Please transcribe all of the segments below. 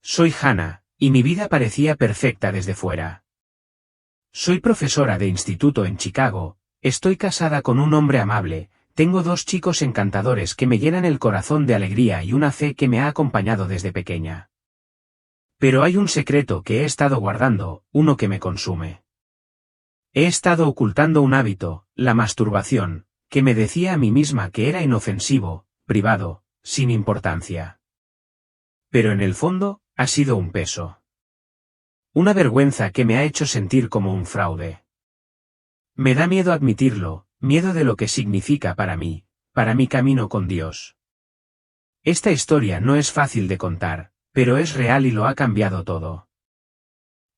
Soy Hannah, y mi vida parecía perfecta desde fuera. Soy profesora de instituto en Chicago, estoy casada con un hombre amable, tengo 2 chicos encantadores que me llenan el corazón de alegría y una fe que me ha acompañado desde pequeña. Pero hay un secreto que he estado guardando, uno que me consume. He estado ocultando un hábito, la masturbación, que me decía a mí misma que era inofensivo, privado, sin importancia. Pero en el fondo, ha sido un peso. Una vergüenza que me ha hecho sentir como un fraude. Me da miedo admitirlo, miedo de lo que significa para mí, para mi camino con Dios. Esta historia no es fácil de contar, pero es real y lo ha cambiado todo.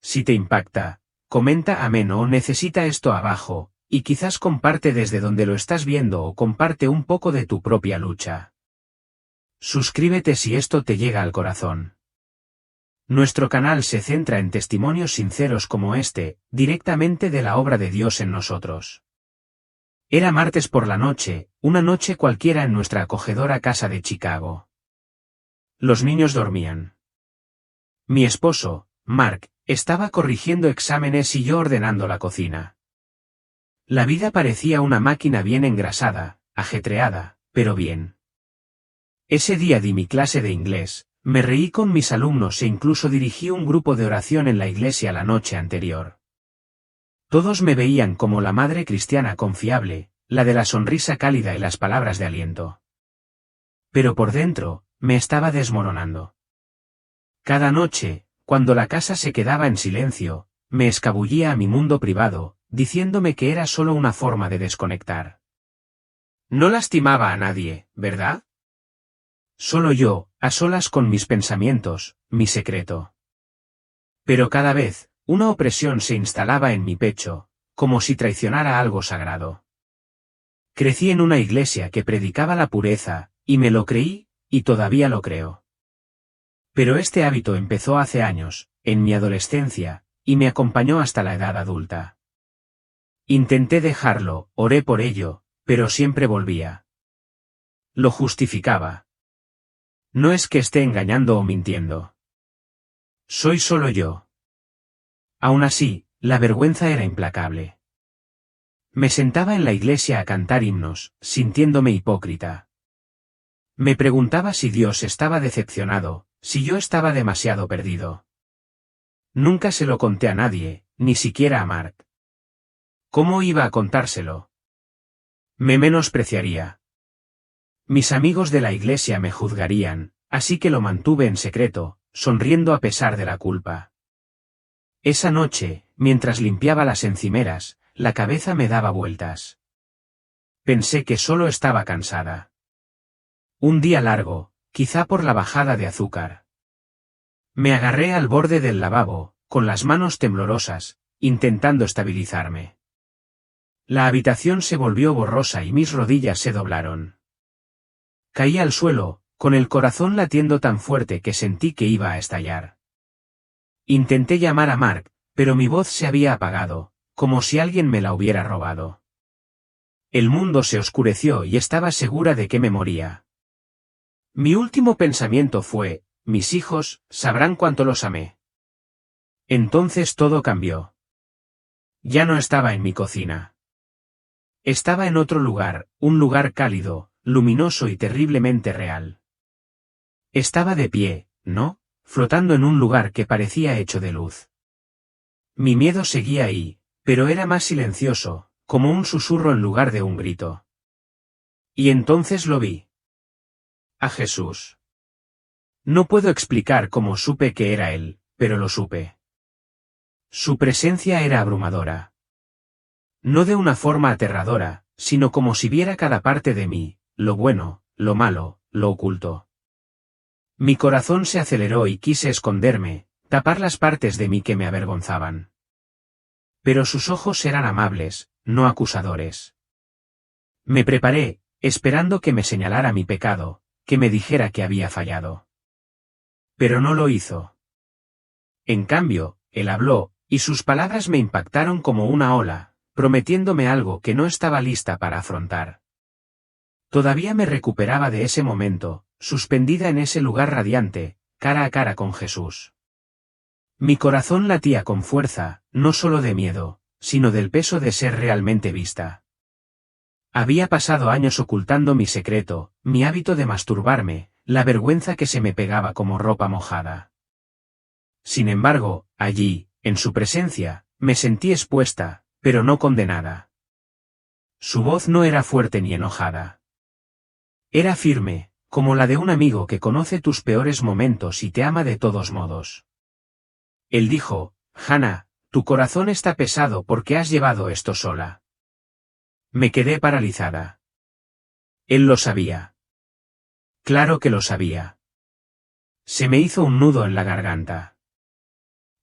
Si te impacta, comenta amén o necesita esto abajo, y quizás comparte desde donde lo estás viendo o comparte un poco de tu propia lucha. Suscríbete si esto te llega al corazón. Nuestro canal se centra en testimonios sinceros como este, directamente de la obra de Dios en nosotros. Era martes por la noche, una noche cualquiera en nuestra acogedora casa de Chicago. Los niños dormían. Mi esposo, Mark, estaba corrigiendo exámenes y yo ordenando la cocina. La vida parecía una máquina bien engrasada, ajetreada, pero bien. Ese día di mi clase de inglés, me reí con mis alumnos e incluso dirigí un grupo de oración en la iglesia la noche anterior. Todos me veían como la madre cristiana confiable, la de la sonrisa cálida y las palabras de aliento. Pero por dentro, me estaba desmoronando. Cada noche, cuando la casa se quedaba en silencio, me escabullía a mi mundo privado, diciéndome que era solo una forma de desconectar. No lastimaba a nadie, ¿verdad? Solo yo, a solas con mis pensamientos, mi secreto. Pero cada vez, una opresión se instalaba en mi pecho, como si traicionara algo sagrado. Crecí en una iglesia que predicaba la pureza, y me lo creí, y todavía lo creo. Pero este hábito empezó hace años, en mi adolescencia, y me acompañó hasta la edad adulta. Intenté dejarlo, oré por ello, pero siempre volvía. Lo justificaba. No es que esté engañando o mintiendo. Soy solo yo. Aún así, la vergüenza era implacable. Me sentaba en la iglesia a cantar himnos, sintiéndome hipócrita. Me preguntaba si Dios estaba decepcionado, si yo estaba demasiado perdido. Nunca se lo conté a nadie, ni siquiera a Mark. ¿Cómo iba a contárselo? Me menospreciaría. Mis amigos de la iglesia me juzgarían, así que lo mantuve en secreto, sonriendo a pesar de la culpa. Esa noche, mientras limpiaba las encimeras, la cabeza me daba vueltas. Pensé que solo estaba cansada. Un día largo, quizá por la bajada de azúcar. Me agarré al borde del lavabo, con las manos temblorosas, intentando estabilizarme. La habitación se volvió borrosa y mis rodillas se doblaron. Caí al suelo, con el corazón latiendo tan fuerte que sentí que iba a estallar. Intenté llamar a Mark, pero mi voz se había apagado, como si alguien me la hubiera robado. El mundo se oscureció y estaba segura de que me moría. Mi último pensamiento fue, mis hijos sabrán cuánto los amé. Entonces todo cambió. Ya no estaba en mi cocina. Estaba en otro lugar, un lugar cálido, luminoso y terriblemente real. Estaba de pie, ¿no?, flotando en un lugar que parecía hecho de luz. Mi miedo seguía ahí, pero era más silencioso, como un susurro en lugar de un grito. Y entonces lo vi. A Jesús. No puedo explicar cómo supe que era Él, pero lo supe. Su presencia era abrumadora. No de una forma aterradora, sino como si viera cada parte de mí, lo bueno, lo malo, lo oculto. Mi corazón se aceleró y quise esconderme, tapar las partes de mí que me avergonzaban. Pero sus ojos eran amables, no acusadores. Me preparé, esperando que me señalara mi pecado, que me dijera que había fallado. Pero no lo hizo. En cambio, él habló, y sus palabras me impactaron como una ola, prometiéndome algo que no estaba lista para afrontar. Todavía me recuperaba de ese momento, suspendida en ese lugar radiante, cara a cara con Jesús. Mi corazón latía con fuerza, no solo de miedo, sino del peso de ser realmente vista. Había pasado años ocultando mi secreto, mi hábito de masturbarme, la vergüenza que se me pegaba como ropa mojada. Sin embargo, allí, en su presencia, me sentí expuesta, pero no condenada. Su voz no era fuerte ni enojada. Era firme, como la de un amigo que conoce tus peores momentos y te ama de todos modos. Él dijo: Hannah, tu corazón está pesado porque has llevado esto sola. Me quedé paralizada. Él lo sabía. Claro que lo sabía. Se me hizo un nudo en la garganta.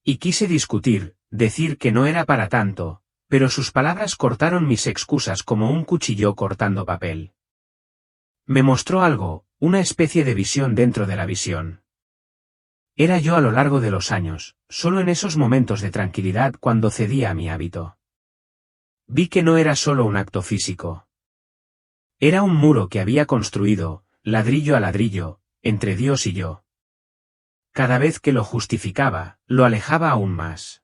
Y quise discutir, decir que no era para tanto, pero sus palabras cortaron mis excusas como un cuchillo cortando papel. Me mostró algo, una especie de visión dentro de la visión. Era yo a lo largo de los años, solo en esos momentos de tranquilidad cuando cedía a mi hábito. Vi que no era solo un acto físico. Era un muro que había construido, ladrillo a ladrillo, entre Dios y yo. Cada vez que lo justificaba, lo alejaba aún más.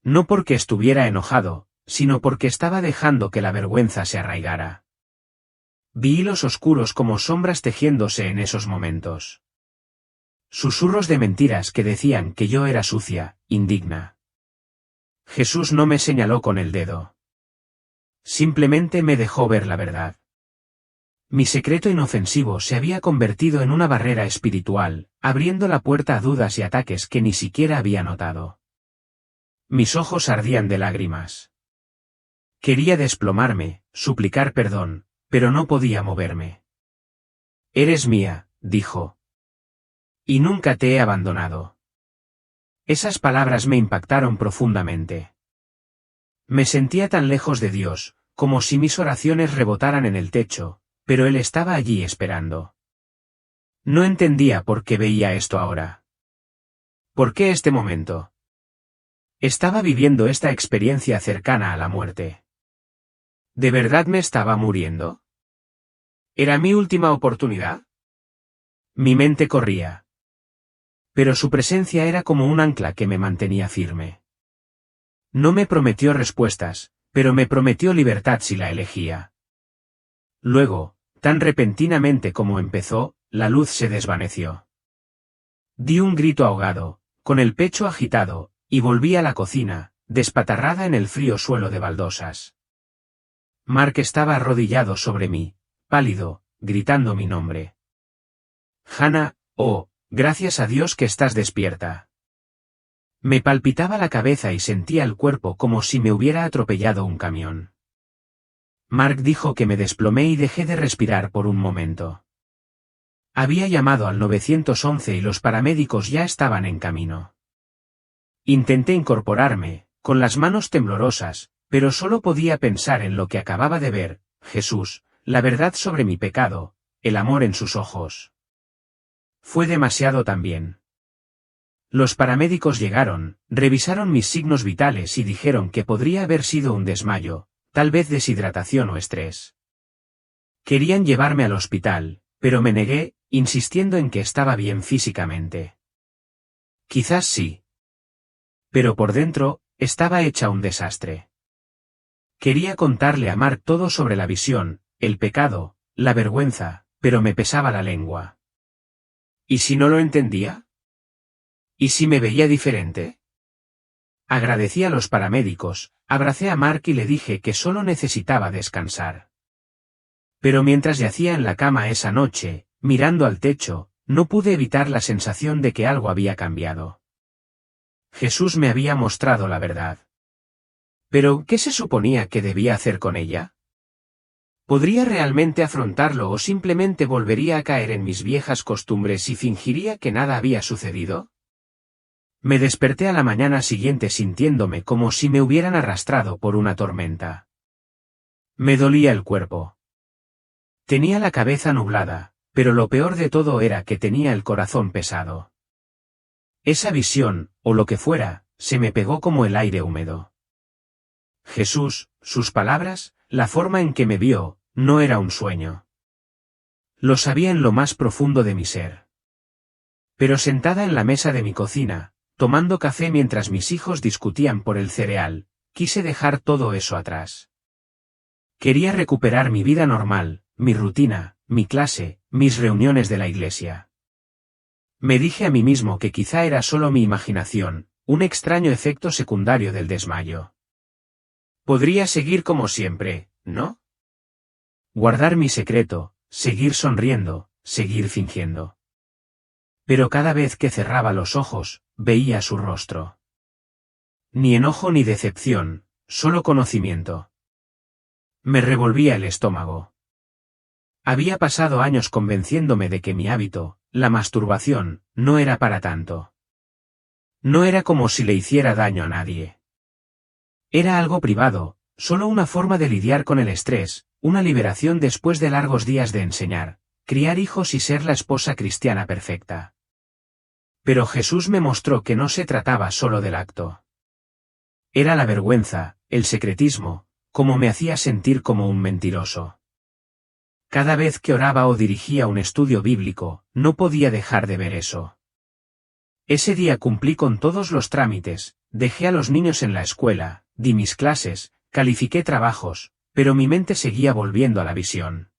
No porque estuviera enojado, sino porque estaba dejando que la vergüenza se arraigara. Vi hilos oscuros como sombras tejiéndose en esos momentos. Susurros de mentiras que decían que yo era sucia, indigna. Jesús no me señaló con el dedo. Simplemente me dejó ver la verdad. Mi secreto inofensivo se había convertido en una barrera espiritual, abriendo la puerta a dudas y ataques que ni siquiera había notado. Mis ojos ardían de lágrimas. Quería desplomarme, suplicar perdón, pero no podía moverme. Eres mía, dijo. Y nunca te he abandonado. Esas palabras me impactaron profundamente. Me sentía tan lejos de Dios, como si mis oraciones rebotaran en el techo, pero Él estaba allí esperando. No entendía por qué veía esto ahora. ¿Por qué este momento? Estaba viviendo esta experiencia cercana a la muerte. ¿De verdad me estaba muriendo? ¿Era mi última oportunidad? Mi mente corría. Pero su presencia era como un ancla que me mantenía firme. No me prometió respuestas, pero me prometió libertad si la elegía. Luego, tan repentinamente como empezó, la luz se desvaneció. Di un grito ahogado, con el pecho agitado, y volví a la cocina, despatarrada en el frío suelo de baldosas. Mark estaba arrodillado sobre mí, pálido, gritando mi nombre. Hannah, oh, gracias a Dios que estás despierta. Me palpitaba la cabeza y sentía el cuerpo como si me hubiera atropellado un camión. Mark dijo que me desplomé y dejé de respirar por un momento. Había llamado al 911 y los paramédicos ya estaban en camino. Intenté incorporarme, con las manos temblorosas, pero solo podía pensar en lo que acababa de ver, Jesús, la verdad sobre mi pecado, el amor en sus ojos. Fue demasiado también. Los paramédicos llegaron, revisaron mis signos vitales y dijeron que podría haber sido un desmayo, tal vez deshidratación o estrés. Querían llevarme al hospital, pero me negué, insistiendo en que estaba bien físicamente. Quizás sí. Pero por dentro, estaba hecha un desastre. Quería contarle a Mark todo sobre la visión, el pecado, la vergüenza, pero me pesaba la lengua. ¿Y si no lo entendía? ¿Y si me veía diferente? Agradecí a los paramédicos, abracé a Mark y le dije que solo necesitaba descansar. Pero mientras yacía en la cama esa noche, mirando al techo, no pude evitar la sensación de que algo había cambiado. Jesús me había mostrado la verdad. Pero, ¿qué se suponía que debía hacer con ella? ¿Podría realmente afrontarlo o simplemente volvería a caer en mis viejas costumbres y fingiría que nada había sucedido? Me desperté a la mañana siguiente sintiéndome como si me hubieran arrastrado por una tormenta. Me dolía el cuerpo. Tenía la cabeza nublada, pero lo peor de todo era que tenía el corazón pesado. Esa visión, o lo que fuera, se me pegó como el aire húmedo. Jesús, sus palabras, la forma en que me vio, no era un sueño. Lo sabía en lo más profundo de mi ser. Pero sentada en la mesa de mi cocina, tomando café mientras mis hijos discutían por el cereal, quise dejar todo eso atrás. Quería recuperar mi vida normal, mi rutina, mi clase, mis reuniones de la iglesia. Me dije a mí mismo que quizá era solo mi imaginación, un extraño efecto secundario del desmayo. Podría seguir como siempre, ¿no? Guardar mi secreto, seguir sonriendo, seguir fingiendo. Pero cada vez que cerraba los ojos, veía su rostro. Ni enojo ni decepción, solo conocimiento. Me revolvía el estómago. Había pasado años convenciéndome de que mi hábito, la masturbación, no era para tanto. No era como si le hiciera daño a nadie. Era algo privado, solo una forma de lidiar con el estrés, una liberación después de largos días de enseñar, criar hijos y ser la esposa cristiana perfecta. Pero Jesús me mostró que no se trataba solo del acto. Era la vergüenza, el secretismo, como me hacía sentir como un mentiroso. Cada vez que oraba o dirigía un estudio bíblico, no podía dejar de ver eso. Ese día cumplí con todos los trámites, dejé a los niños en la escuela, di mis clases, califiqué trabajos, pero mi mente seguía volviendo a la visión.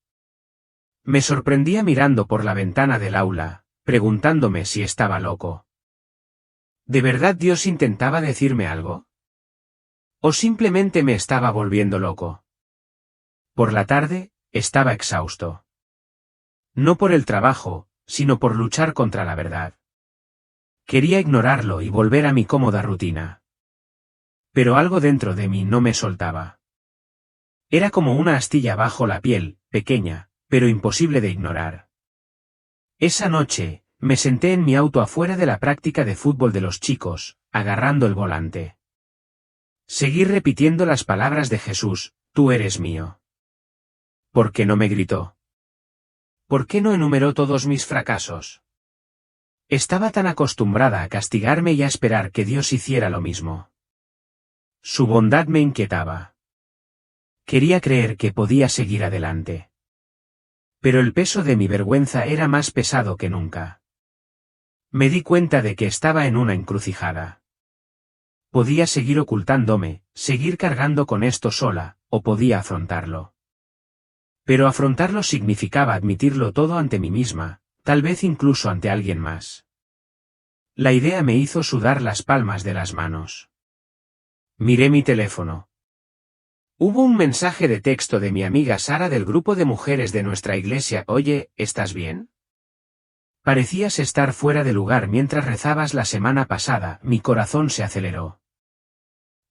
Me sorprendía mirando por la ventana del aula, preguntándome si estaba loco. ¿De verdad Dios intentaba decirme algo? ¿O simplemente me estaba volviendo loco? Por la tarde, estaba exhausto. No por el trabajo, sino por luchar contra la verdad. Quería ignorarlo y volver a mi cómoda rutina. Pero algo dentro de mí no me soltaba. Era como una astilla bajo la piel, pequeña, pero imposible de ignorar. Esa noche, me senté en mi auto afuera de la práctica de fútbol de los chicos, agarrando el volante. Seguí repitiendo las palabras de Jesús, tú eres mío. ¿Por qué no me gritó? ¿Por qué no enumeró todos mis fracasos? Estaba tan acostumbrada a castigarme y a esperar que Dios hiciera lo mismo. Su bondad me inquietaba. Quería creer que podía seguir adelante. Pero el peso de mi vergüenza era más pesado que nunca. Me di cuenta de que estaba en una encrucijada. Podía seguir ocultándome, seguir cargando con esto sola, o podía afrontarlo. Pero afrontarlo significaba admitirlo todo ante mí misma, tal vez incluso ante alguien más. La idea me hizo sudar las palmas de las manos. Miré mi teléfono. Hubo un mensaje de texto de mi amiga Sara del grupo de mujeres de nuestra iglesia. Oye, ¿estás bien? Parecías estar fuera de lugar mientras rezabas la semana pasada. Mi corazón se aceleró.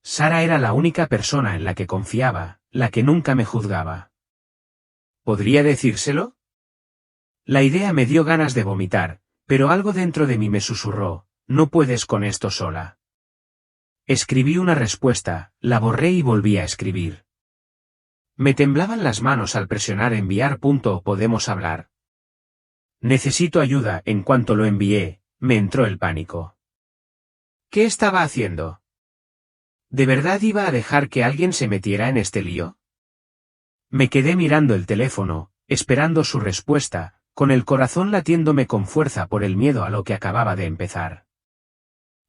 Sara era la única persona en la que confiaba, la que nunca me juzgaba. ¿Podría decírselo? La idea me dio ganas de vomitar, pero algo dentro de mí me susurró, no puedes con esto sola. Escribí una respuesta, la borré y volví a escribir. Me temblaban las manos al presionar enviar. ¿Podemos hablar? Necesito ayuda. En cuanto lo envié, me entró el pánico. ¿Qué estaba haciendo? ¿De verdad iba a dejar que alguien se metiera en este lío? Me quedé mirando el teléfono, esperando su respuesta, con el corazón latiéndome con fuerza por el miedo a lo que acababa de empezar.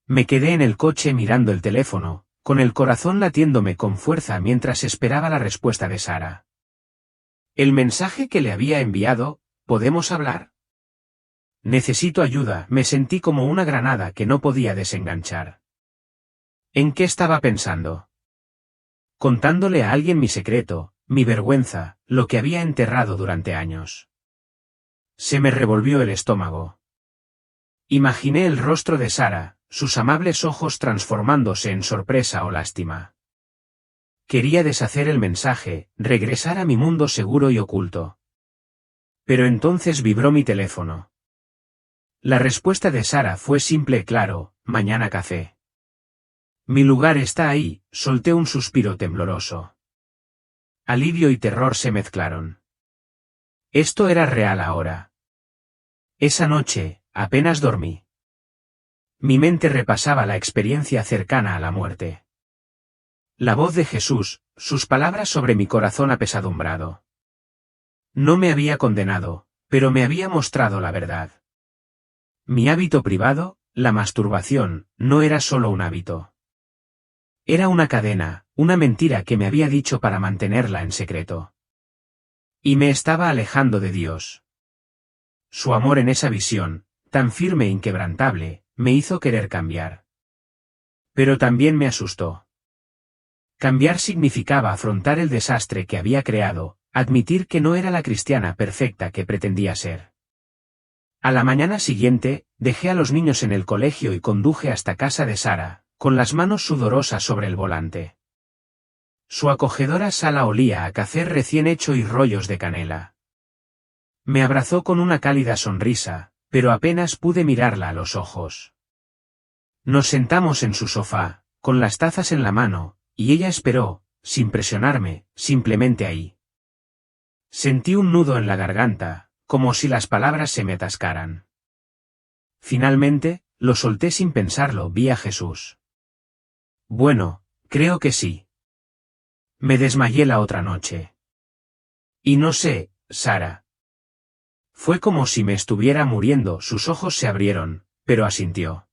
Me quedé en el coche mirando el teléfono, con el corazón latiéndome con fuerza mientras esperaba la respuesta de Sara. El mensaje que le había enviado, ¿podemos hablar? Necesito ayuda. Me sentí como una granada que no podía desenganchar. ¿En qué estaba pensando? Contándole a alguien mi secreto, mi vergüenza, lo que había enterrado durante años. Se me revolvió el estómago. Imaginé el rostro de Sara, sus amables ojos transformándose en sorpresa o lástima. Quería deshacer el mensaje, regresar a mi mundo seguro y oculto. Pero entonces vibró mi teléfono. La respuesta de Sara fue simple y claro, mañana café. Mi lugar está ahí, solté un suspiro tembloroso. Alivio y terror se mezclaron. Esto era real ahora. Esa noche, apenas dormí. Mi mente repasaba la experiencia cercana a la muerte. La voz de Jesús, sus palabras sobre mi corazón apesadumbrado. No me había condenado, pero me había mostrado la verdad. Mi hábito privado, la masturbación, no era solo un hábito. Era una cadena, una mentira que me había dicho para mantenerla en secreto. Y me estaba alejando de Dios. Su amor en esa visión, tan firme e inquebrantable, me hizo querer cambiar. Pero también me asustó. Cambiar significaba afrontar el desastre que había creado, admitir que no era la cristiana perfecta que pretendía ser. A la mañana siguiente, dejé a los niños en el colegio y conduje hasta casa de Sara, con las manos sudorosas sobre el volante. Su acogedora sala olía a café recién hecho y rollos de canela. Me abrazó con una cálida sonrisa, pero apenas pude mirarla a los ojos. Nos sentamos en su sofá, con las tazas en la mano, y ella esperó, sin presionarme, simplemente ahí. Sentí un nudo en la garganta, como si las palabras se me atascaran. Finalmente, lo solté sin pensarlo, vi a Jesús. Bueno, creo que sí. Me desmayé la otra noche. Y no sé, Sara. Fue como si me estuviera muriendo, sus ojos se abrieron, pero asintió.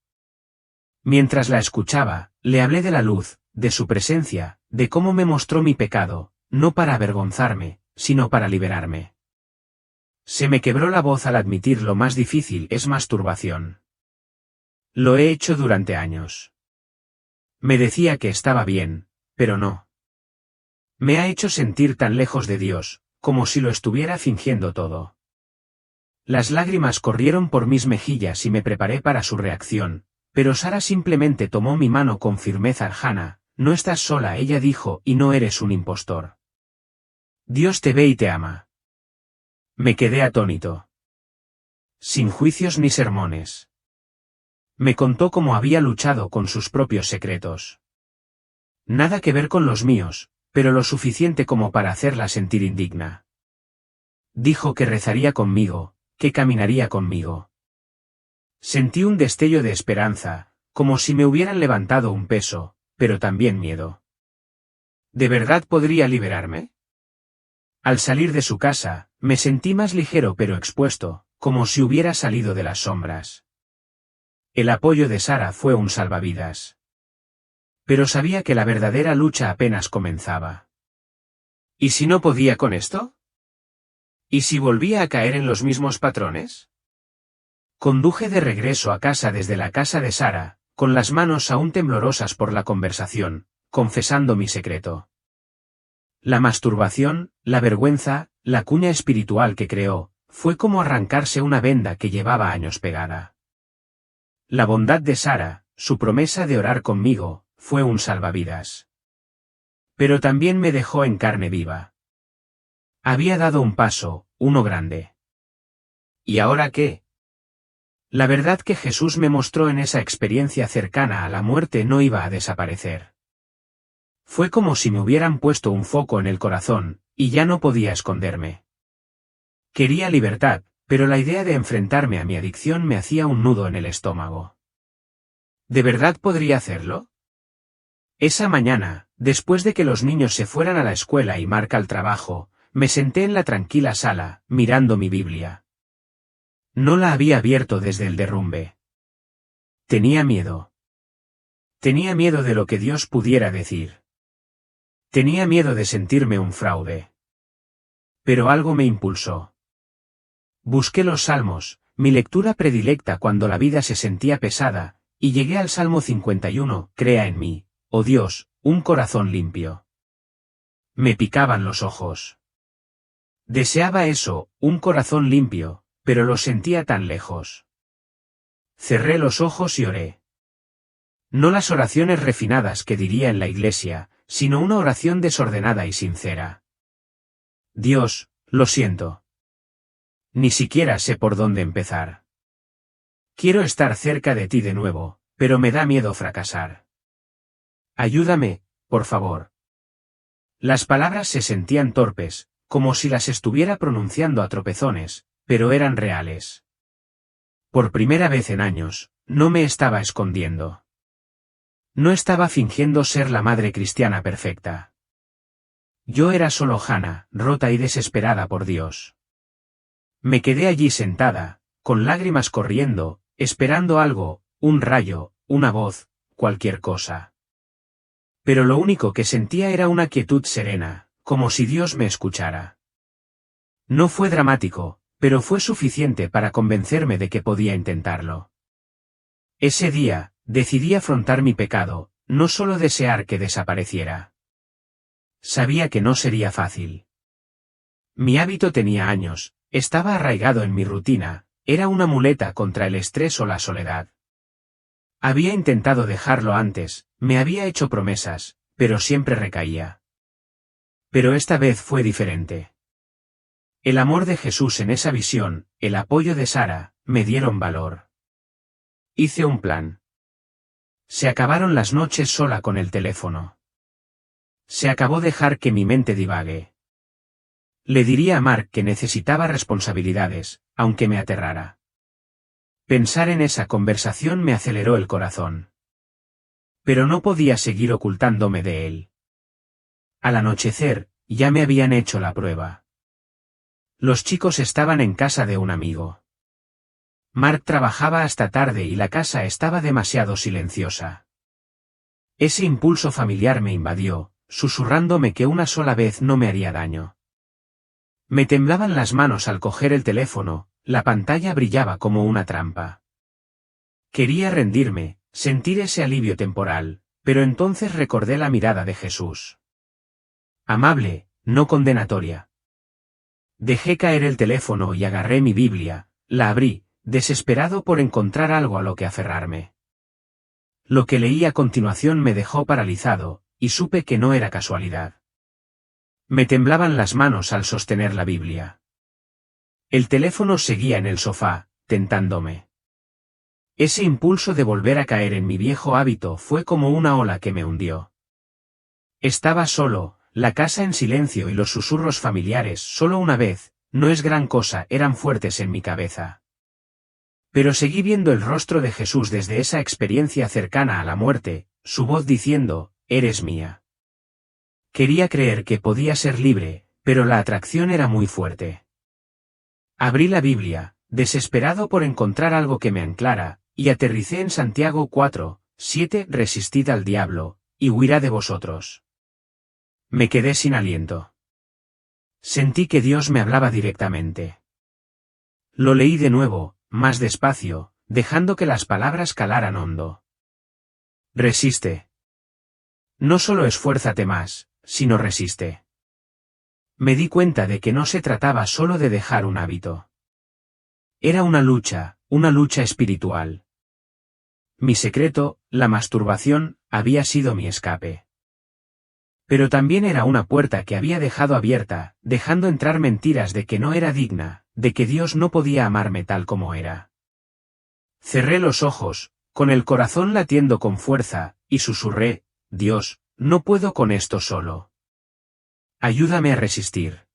Mientras la escuchaba, le hablé de la luz, de su presencia, de cómo me mostró mi pecado, no para avergonzarme, sino para liberarme. Se me quebró la voz al admitir lo más difícil es masturbación. Lo he hecho durante años. Me decía que estaba bien, pero no. Me ha hecho sentir tan lejos de Dios, como si lo estuviera fingiendo todo. Las lágrimas corrieron por mis mejillas y me preparé para su reacción, pero Sara simplemente tomó mi mano con firmeza. Hannah, no estás sola, ella dijo, y no eres un impostor. Dios te ve y te ama. Me quedé atónito. Sin juicios ni sermones. Me contó cómo había luchado con sus propios secretos. Nada que ver con los míos, pero lo suficiente como para hacerla sentir indigna. Dijo que rezaría conmigo, que caminaría conmigo. Sentí un destello de esperanza, como si me hubieran levantado un peso, pero también miedo. ¿De verdad podría liberarme? Al salir de su casa, me sentí más ligero pero expuesto, como si hubiera salido de las sombras. El apoyo de Sara fue un salvavidas. Pero sabía que la verdadera lucha apenas comenzaba. ¿Y si no podía con esto? ¿Y si volvía a caer en los mismos patrones? Conduje de regreso a casa desde la casa de Sara, con las manos aún temblorosas por la conversación, confesando mi secreto. La masturbación, la vergüenza, la cuña espiritual que creó, fue como arrancarse una venda que llevaba años pegada. La bondad de Sara, su promesa de orar conmigo, fue un salvavidas. Pero también me dejó en carne viva. Había dado un paso, uno grande. ¿Y ahora qué? La verdad que Jesús me mostró en esa experiencia cercana a la muerte no iba a desaparecer. Fue como si me hubieran puesto un foco en el corazón, y ya no podía esconderme. Quería libertad, pero la idea de enfrentarme a mi adicción me hacía un nudo en el estómago. ¿De verdad podría hacerlo? Esa mañana, después de que los niños se fueran a la escuela y Mark al trabajo, me senté en la tranquila sala, mirando mi Biblia. No la había abierto desde el derrumbe. Tenía miedo. Tenía miedo de lo que Dios pudiera decir. Tenía miedo de sentirme un fraude. Pero algo me impulsó. Busqué los salmos, mi lectura predilecta cuando la vida se sentía pesada, y llegué al Salmo 51, crea en mí, oh Dios, un corazón limpio. Me picaban los ojos. Deseaba eso, un corazón limpio, pero lo sentía tan lejos. Cerré los ojos y oré. No las oraciones refinadas que diría en la iglesia, sino una oración desordenada y sincera. Dios, lo siento. Ni siquiera sé por dónde empezar. Quiero estar cerca de ti de nuevo, pero me da miedo fracasar. Ayúdame, por favor. Las palabras se sentían torpes, como si las estuviera pronunciando a tropezones, pero eran reales. Por primera vez en años, no me estaba escondiendo. No estaba fingiendo ser la madre cristiana perfecta. Yo era solo Hannah, rota y desesperada por Dios. Me quedé allí sentada, con lágrimas corriendo, esperando algo, un rayo, una voz, cualquier cosa. Pero lo único que sentía era una quietud serena, como si Dios me escuchara. No fue dramático, pero fue suficiente para convencerme de que podía intentarlo. Ese día, decidí afrontar mi pecado, no solo desear que desapareciera. Sabía que no sería fácil. Mi hábito tenía años, estaba arraigado en mi rutina, era una muleta contra el estrés o la soledad. Había intentado dejarlo antes, me había hecho promesas, pero siempre recaía. Pero esta vez fue diferente. El amor de Jesús en esa visión, el apoyo de Sara, me dieron valor. Hice un plan. Se acabaron las noches sola con el teléfono. Se acabó dejar que mi mente divague. Le diría a Mark que necesitaba responsabilidades, aunque me aterrara. Pensar en esa conversación me aceleró el corazón. Pero no podía seguir ocultándome de él. Al anochecer, ya me habían hecho la prueba. Los chicos estaban en casa de un amigo. Mark trabajaba hasta tarde y la casa estaba demasiado silenciosa. Ese impulso familiar me invadió, susurrándome que una sola vez no me haría daño. Me temblaban las manos al coger el teléfono, la pantalla brillaba como una trampa. Quería rendirme, sentir ese alivio temporal, pero entonces recordé la mirada de Jesús. Amable, no condenatoria. Dejé caer el teléfono y agarré mi Biblia, la abrí, desesperado por encontrar algo a lo que aferrarme. Lo que leí a continuación me dejó paralizado, y supe que no era casualidad. Me temblaban las manos al sostener la Biblia. El teléfono seguía en el sofá, tentándome. Ese impulso de volver a caer en mi viejo hábito fue como una ola que me hundió. Estaba solo, la casa en silencio y los susurros familiares solo una vez, no es gran cosa, eran fuertes en mi cabeza. Pero seguí viendo el rostro de Jesús desde esa experiencia cercana a la muerte, su voz diciendo, eres mía. Quería creer que podía ser libre, pero la atracción era muy fuerte. Abrí la Biblia, desesperado por encontrar algo que me anclara, y aterricé en Santiago 4:7, resistid al diablo, y huirá de vosotros. Me quedé sin aliento. Sentí que Dios me hablaba directamente. Lo leí de nuevo, más despacio, dejando que las palabras calaran hondo. Resiste. No solo esfuérzate más, sino resiste. Me di cuenta de que no se trataba solo de dejar un hábito. Era una lucha espiritual. Mi secreto, la masturbación, había sido mi escape. Pero también era una puerta que había dejado abierta, dejando entrar mentiras de que no era digna, de que Dios no podía amarme tal como era. Cerré los ojos, con el corazón latiendo con fuerza, y susurré, Dios, no puedo con esto solo. Ayúdame a resistir.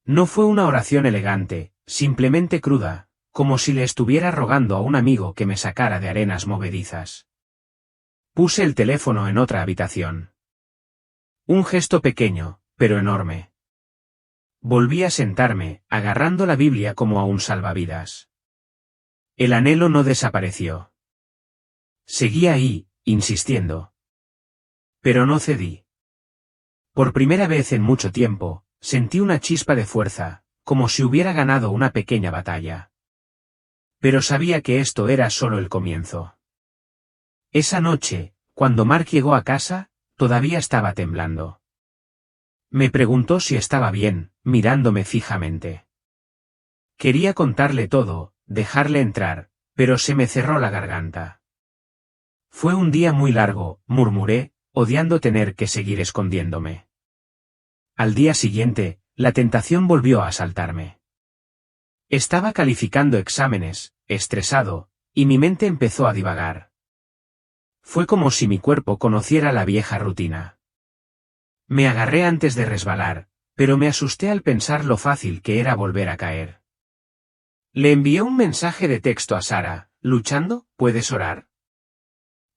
No fue una oración elegante, simplemente cruda, como si le estuviera rogando a un amigo que me sacara de arenas movedizas. Puse el teléfono en otra habitación. Un gesto pequeño, pero enorme. Volví a sentarme, agarrando la Biblia como a un salvavidas. El anhelo no desapareció. Seguía ahí, insistiendo. Pero no cedí. Por primera vez en mucho tiempo, sentí una chispa de fuerza, como si hubiera ganado una pequeña batalla. Pero sabía que esto era solo el comienzo. Esa noche, cuando Mark llegó a casa, todavía estaba temblando. Me preguntó si estaba bien, mirándome fijamente. Quería contarle todo, dejarle entrar, pero se me cerró la garganta. Fue un día muy largo, murmuré, odiando tener que seguir escondiéndome. Al día siguiente, la tentación volvió a asaltarme. Estaba calificando exámenes, estresado, y mi mente empezó a divagar. Fue como si mi cuerpo conociera la vieja rutina. Me agarré antes de resbalar, pero me asusté al pensar lo fácil que era volver a caer. Le envié un mensaje de texto a Sara, ¿luchando? ¿Puedes orar?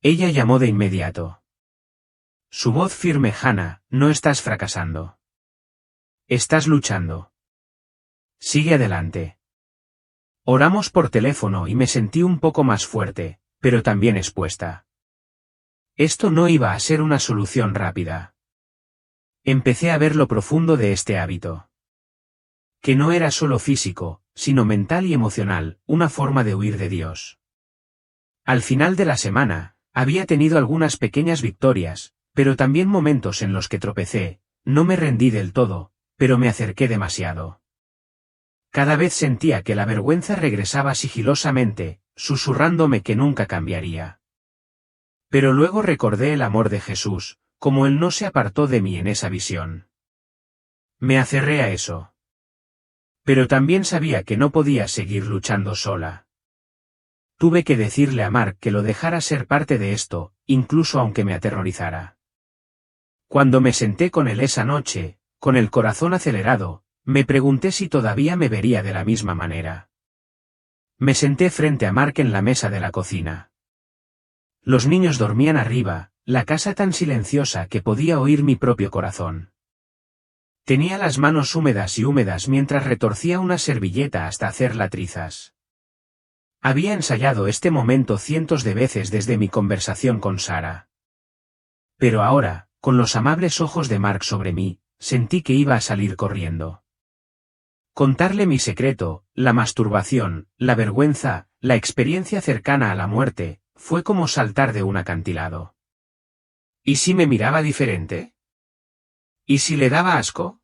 Ella llamó de inmediato. Su voz firme: Hannah, no estás fracasando. Estás luchando. Sigue adelante. Oramos por teléfono y me sentí un poco más fuerte, pero también expuesta. Esto no iba a ser una solución rápida. Empecé a ver lo profundo de este hábito. Que no era solo físico, sino mental y emocional, una forma de huir de Dios. Al final de la semana, había tenido algunas pequeñas victorias, pero también momentos en los que tropecé, no me rendí del todo, pero me acerqué demasiado. Cada vez sentía que la vergüenza regresaba sigilosamente, susurrándome que nunca cambiaría. Pero luego recordé el amor de Jesús, como Él no se apartó de mí en esa visión. Me aferré a eso. Pero también sabía que no podía seguir luchando sola. Tuve que decirle a Mark que lo dejara ser parte de esto, incluso aunque me aterrorizara. Cuando me senté con él esa noche, con el corazón acelerado, me pregunté si todavía me vería de la misma manera. Me senté frente a Mark en la mesa de la cocina. Los niños dormían arriba, la casa tan silenciosa que podía oír mi propio corazón. Tenía las manos húmedas mientras retorcía una servilleta hasta hacerla trizas. Había ensayado este momento cientos de veces desde mi conversación con Sara. Pero ahora, con los amables ojos de Mark sobre mí, sentí que iba a salir corriendo. Contarle mi secreto, la masturbación, la vergüenza, la experiencia cercana a la muerte, fue como saltar de un acantilado. ¿Y si me miraba diferente? ¿Y si le daba asco?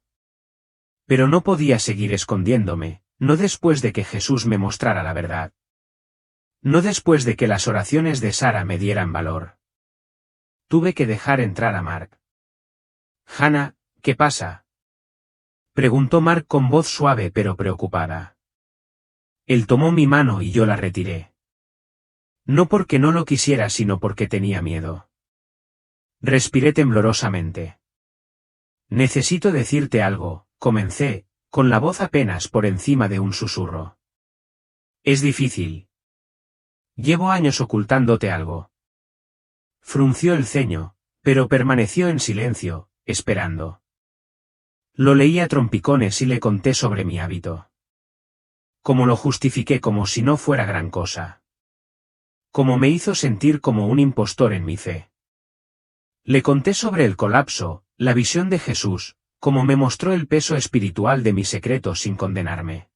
Pero no podía seguir escondiéndome, no después de que Jesús me mostrara la verdad. No después de que las oraciones de Sara me dieran valor. Tuve que dejar entrar a Mark. Hannah, ¿qué pasa? Preguntó Mark con voz suave pero preocupada. Él tomó mi mano y yo la retiré. No porque no lo quisiera sino porque tenía miedo. Respiré temblorosamente. Necesito decirte algo, comencé, con la voz apenas por encima de un susurro. Es difícil. Llevo años ocultándote algo. Frunció el ceño, pero permaneció en silencio, esperando. Lo leí a trompicones y le conté sobre mi hábito. Cómo lo justifiqué como si no fuera gran cosa. Cómo me hizo sentir como un impostor en mi fe. Le conté sobre el colapso, la visión de Jesús, cómo me mostró el peso espiritual de mi secreto sin condenarme.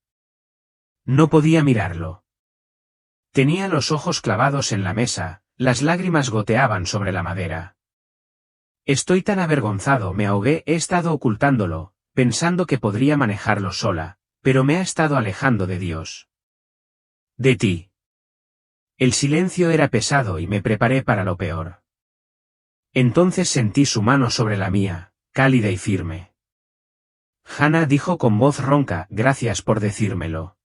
No podía mirarlo. Tenía los ojos clavados en la mesa, las lágrimas goteaban sobre la madera. Estoy tan avergonzado, me ahogué, he estado ocultándolo, pensando que podría manejarlo sola, pero me ha estado alejando de Dios. De ti. El silencio era pesado y me preparé para lo peor. Entonces sentí su mano sobre la mía, cálida y firme. Hannah dijo con voz ronca, gracias por decírmelo.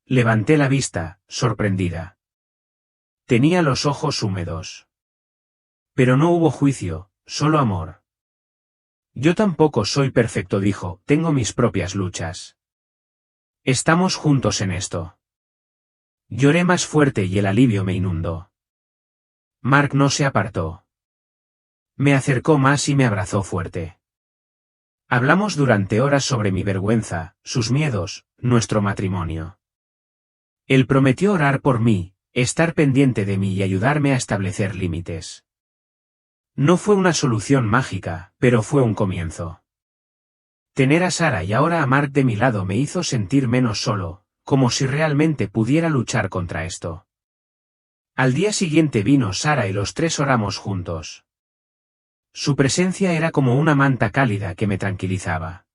Levanté la vista, sorprendida. Tenía los ojos húmedos. Pero no hubo juicio, solo amor. Yo tampoco soy perfecto, dijo, tengo mis propias luchas. Estamos juntos en esto. Lloré más fuerte y el alivio me inundó. Mark no se apartó. Me acercó más y me abrazó fuerte. Hablamos durante horas sobre mi vergüenza, sus miedos, nuestro matrimonio. Él prometió orar por mí, estar pendiente de mí y ayudarme a establecer límites. No fue una solución mágica, pero fue un comienzo. Tener a Sara y ahora a Mark de mi lado me hizo sentir menos solo, como si realmente pudiera luchar contra esto. Al día siguiente vino Sara y los tres oramos juntos. Su presencia era como una manta cálida que me tranquilizaba.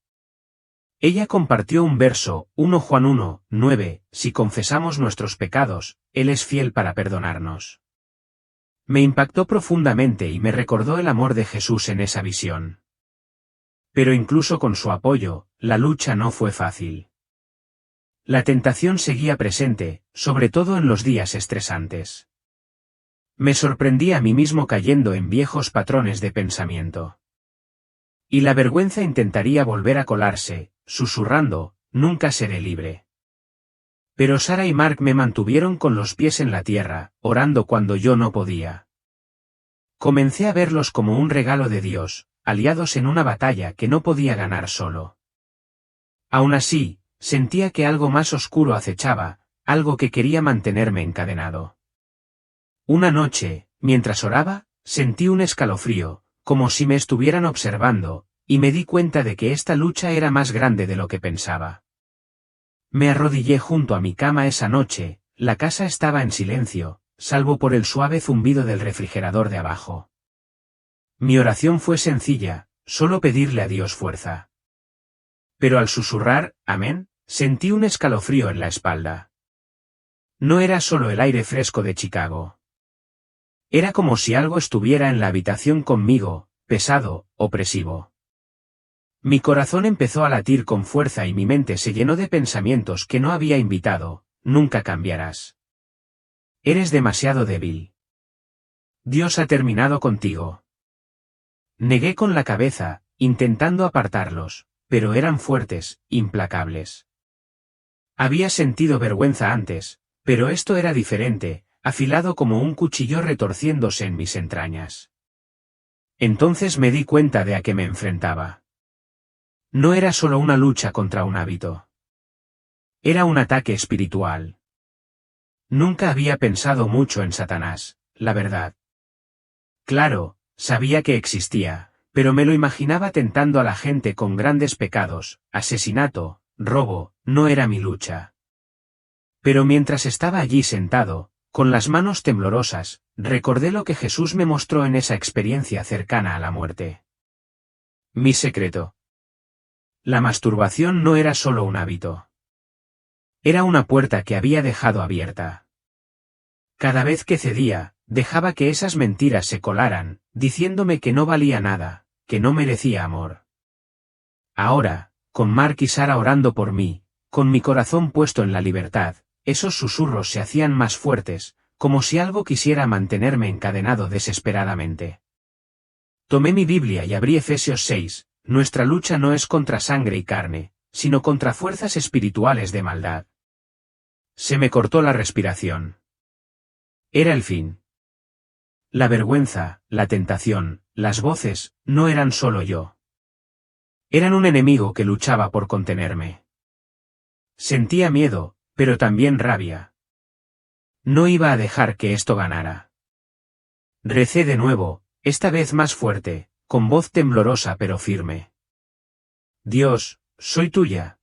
Ella compartió un verso, 1 Juan 1, 9, si confesamos nuestros pecados, Él es fiel para perdonarnos. Me impactó profundamente y me recordó el amor de Jesús en esa visión. Pero incluso con su apoyo, la lucha no fue fácil. La tentación seguía presente, sobre todo en los días estresantes. Me sorprendí a mí mismo cayendo en viejos patrones de pensamiento. Y la vergüenza intentaría volver a colarse, susurrando, nunca seré libre. Pero Sara y Mark me mantuvieron con los pies en la tierra, orando cuando yo no podía. Comencé a verlos como un regalo de Dios, aliados en una batalla que no podía ganar solo. Aún así, sentía que algo más oscuro acechaba, algo que quería mantenerme encadenado. Una noche, mientras oraba, sentí un escalofrío, como si me estuvieran observando, y me di cuenta de que esta lucha era más grande de lo que pensaba. Me arrodillé junto a mi cama esa noche, la casa estaba en silencio, salvo por el suave zumbido del refrigerador de abajo. Mi oración fue sencilla, solo pedirle a Dios fuerza. Pero al susurrar, amén, sentí un escalofrío en la espalda. No era solo el aire fresco de Chicago. Era como si algo estuviera en la habitación conmigo, pesado, opresivo. Mi corazón empezó a latir con fuerza y mi mente se llenó de pensamientos que no había invitado. Nunca cambiarás. Eres demasiado débil. Dios ha terminado contigo. Negué con la cabeza, intentando apartarlos, pero eran fuertes, implacables. Había sentido vergüenza antes, pero esto era diferente, afilado como un cuchillo retorciéndose en mis entrañas. Entonces me di cuenta de a qué me enfrentaba. No era solo una lucha contra un hábito. Era un ataque espiritual. Nunca había pensado mucho en Satanás, la verdad. Claro, sabía que existía, pero me lo imaginaba tentando a la gente con grandes pecados, asesinato, robo, no era mi lucha. Pero mientras estaba allí sentado, con las manos temblorosas, recordé lo que Jesús me mostró en esa experiencia cercana a la muerte. Mi secreto. La masturbación no era solo un hábito. Era una puerta que había dejado abierta. Cada vez que cedía, dejaba que esas mentiras se colaran, diciéndome que no valía nada, que no merecía amor. Ahora, con Mark y Sara orando por mí, con mi corazón puesto en la libertad, esos susurros se hacían más fuertes, como si algo quisiera mantenerme encadenado desesperadamente. Tomé mi Biblia y abrí Efesios 6, nuestra lucha no es contra sangre y carne, sino contra fuerzas espirituales de maldad. Se me cortó la respiración. Era el fin. La vergüenza, la tentación, las voces, no eran solo yo. Eran un enemigo que luchaba por contenerme. Sentía miedo, pero también rabia. No iba a dejar que esto ganara. Recé de nuevo, esta vez más fuerte, con voz temblorosa pero firme. Dios, soy tuya.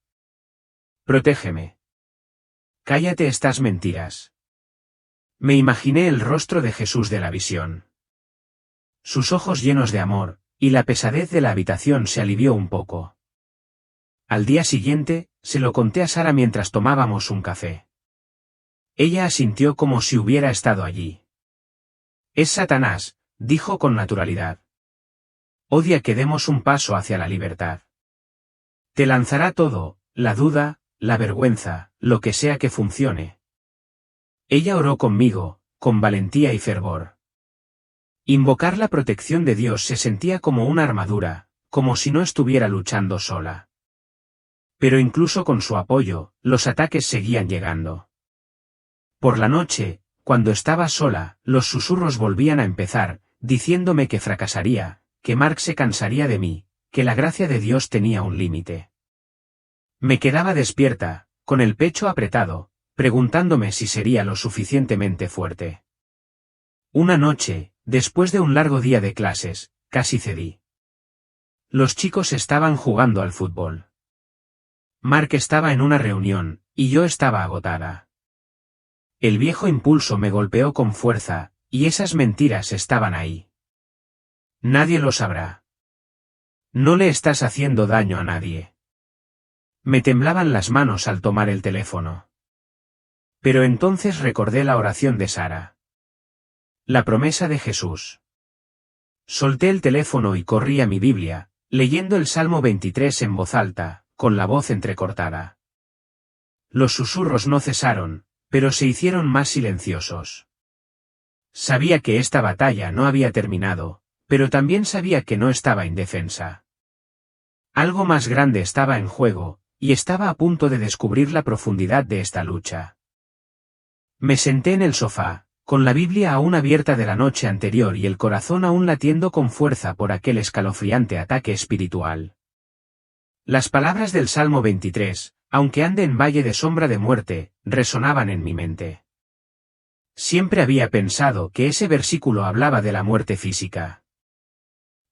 Protégeme. Cállate estas mentiras. Me imaginé el rostro de Jesús de la visión. Sus ojos llenos de amor, y la pesadez de la habitación se alivió un poco. Al día siguiente, se lo conté a Sara mientras tomábamos un café. Ella asintió como si hubiera estado allí. Es Satanás, dijo con naturalidad. Odia que demos un paso hacia la libertad. Te lanzará todo, la duda, la vergüenza, lo que sea que funcione. Ella oró conmigo, con valentía y fervor. Invocar la protección de Dios se sentía como una armadura, como si no estuviera luchando sola. Pero incluso con su apoyo, los ataques seguían llegando. Por la noche, cuando estaba sola, los susurros volvían a empezar, diciéndome que fracasaría, que Mark se cansaría de mí, que la gracia de Dios tenía un límite. Me quedaba despierta, con el pecho apretado, preguntándome si sería lo suficientemente fuerte. Una noche, después de un largo día de clases, casi cedí. Los chicos estaban jugando al fútbol. Mark estaba en una reunión, y yo estaba agotada. El viejo impulso me golpeó con fuerza, y esas mentiras estaban ahí. Nadie lo sabrá. No le estás haciendo daño a nadie. Me temblaban las manos al tomar el teléfono. Pero entonces recordé la oración de Sara. La promesa de Jesús. Solté el teléfono y corrí a mi Biblia, leyendo el Salmo 23 en voz alta, con la voz entrecortada. Los susurros no cesaron, pero se hicieron más silenciosos. Sabía que esta batalla no había terminado, pero también sabía que no estaba indefensa. Algo más grande estaba en juego, y estaba a punto de descubrir la profundidad de esta lucha. Me senté en el sofá, con la Biblia aún abierta de la noche anterior y el corazón aún latiendo con fuerza por aquel escalofriante ataque espiritual. Las palabras del Salmo 23, Aunque ande en valle de sombra de muerte, resonaban en mi mente. Siempre había pensado que ese versículo hablaba de la muerte física.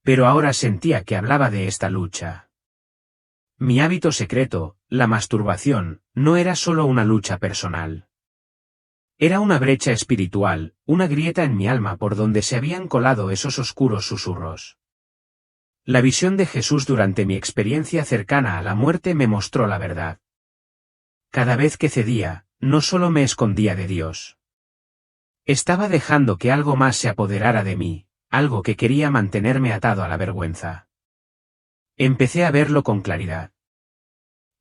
Pero ahora sentía que hablaba de esta lucha. Mi hábito secreto, la masturbación, no era solo una lucha personal. Era una brecha espiritual, una grieta en mi alma por donde se habían colado esos oscuros susurros. La visión de Jesús durante mi experiencia cercana a la muerte me mostró la verdad. Cada vez que cedía, no solo me escondía de Dios. Estaba dejando que algo más se apoderara de mí, algo que quería mantenerme atado a la vergüenza. Empecé a verlo con claridad.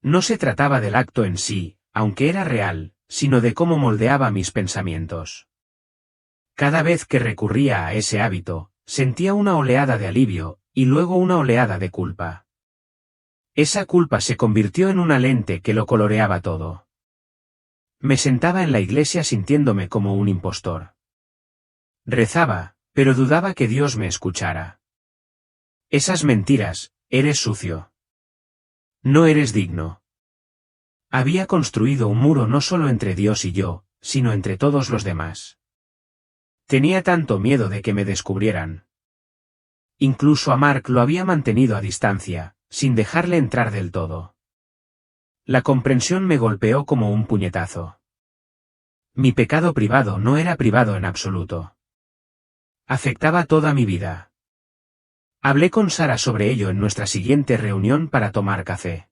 No se trataba del acto en sí, aunque era real, sino de cómo moldeaba mis pensamientos. Cada vez que recurría a ese hábito, sentía una oleada de alivio, y luego una oleada de culpa. Esa culpa se convirtió en una lente que lo coloreaba todo. Me sentaba en la iglesia sintiéndome como un impostor. Rezaba, pero dudaba que Dios me escuchara. Esas mentiras, eres sucio. No eres digno. Había construido un muro no solo entre Dios y yo, sino entre todos los demás. Tenía tanto miedo de que me descubrieran. Incluso a Mark lo había mantenido a distancia, sin dejarle entrar del todo. La comprensión me golpeó como un puñetazo. Mi pecado privado no era privado en absoluto. Afectaba toda mi vida. Hablé con Sara sobre ello en nuestra siguiente reunión para tomar café.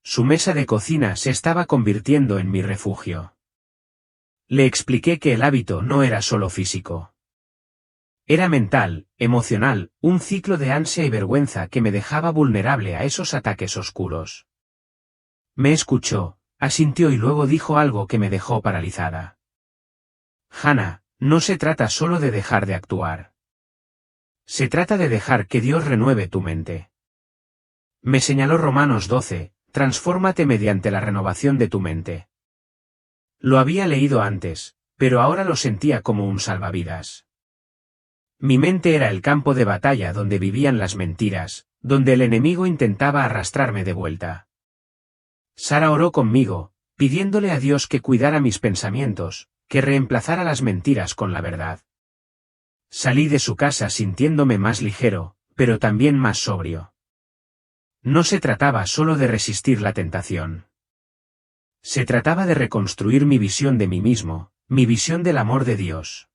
Su mesa de cocina se estaba convirtiendo en mi refugio. Le expliqué que el hábito no era solo físico. Era mental, emocional, un ciclo de ansia y vergüenza que me dejaba vulnerable a esos ataques oscuros. Me escuchó, asintió y luego dijo algo que me dejó paralizada. Hannah, no se trata solo de dejar de actuar. Se trata de dejar que Dios renueve tu mente. Me señaló Romanos 12, transfórmate mediante la renovación de tu mente. Lo había leído antes, pero ahora lo sentía como un salvavidas. Mi mente era el campo de batalla donde vivían las mentiras, donde el enemigo intentaba arrastrarme de vuelta. Sara oró conmigo, pidiéndole a Dios que cuidara mis pensamientos, que reemplazara las mentiras con la verdad. Salí de su casa sintiéndome más ligero, pero también más sobrio. No se trataba solo de resistir la tentación. Se trataba de reconstruir mi visión de mí mismo, mi visión del amor de Dios.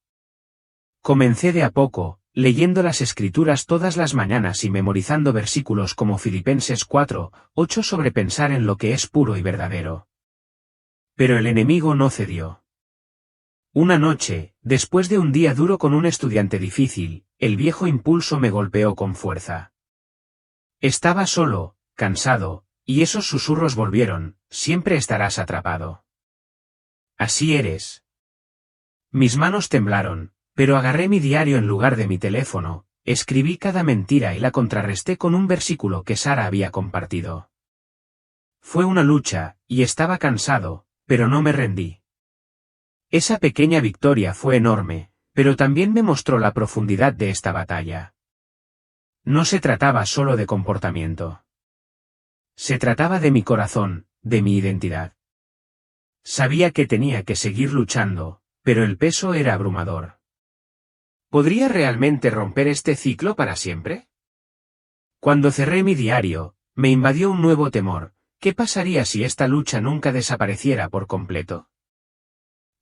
Comencé de a poco, leyendo las Escrituras todas las mañanas y memorizando versículos como Filipenses 4:8 sobre pensar en lo que es puro y verdadero. Pero el enemigo no cedió. Una noche, después de un día duro con un estudiante difícil, el viejo impulso me golpeó con fuerza. Estaba solo, cansado, y esos susurros volvieron, siempre estarás atrapado. Así eres. Mis manos temblaron, pero agarré mi diario en lugar de mi teléfono, escribí cada mentira y la contrarresté con un versículo que Sara había compartido. Fue una lucha, y estaba cansado, pero no me rendí. Esa pequeña victoria fue enorme, pero también me mostró la profundidad de esta batalla. No se trataba solo de comportamiento. Se trataba de mi corazón, de mi identidad. Sabía que tenía que seguir luchando, pero el peso era abrumador. ¿Podría realmente romper este ciclo para siempre? Cuando cerré mi diario, me invadió un nuevo temor. ¿Qué pasaría si esta lucha nunca desapareciera por completo?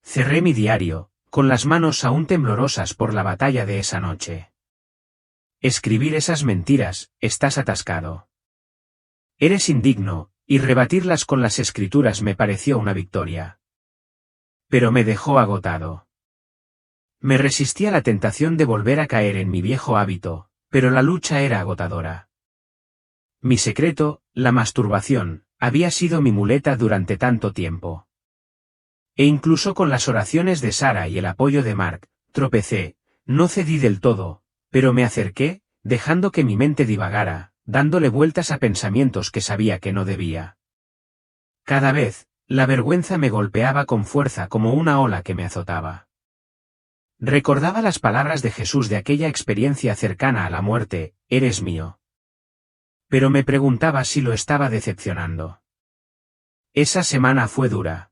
Cerré mi diario, con las manos aún temblorosas por la batalla de esa noche. Escribir esas mentiras, estás atascado. Eres indigno, y rebatirlas con las Escrituras me pareció una victoria. Pero me dejó agotado. Me resistí a la tentación de volver a caer en mi viejo hábito, pero la lucha era agotadora. Mi secreto, la masturbación, había sido mi muleta durante tanto tiempo. E incluso con las oraciones de Sara y el apoyo de Mark, tropecé, no cedí del todo, pero me acerqué, dejando que mi mente divagara, dándole vueltas a pensamientos que sabía que no debía. Cada vez, la vergüenza me golpeaba con fuerza como una ola que me azotaba. Recordaba las palabras de Jesús de aquella experiencia cercana a la muerte, eres mío. Pero me preguntaba si lo estaba decepcionando. Esa semana fue dura.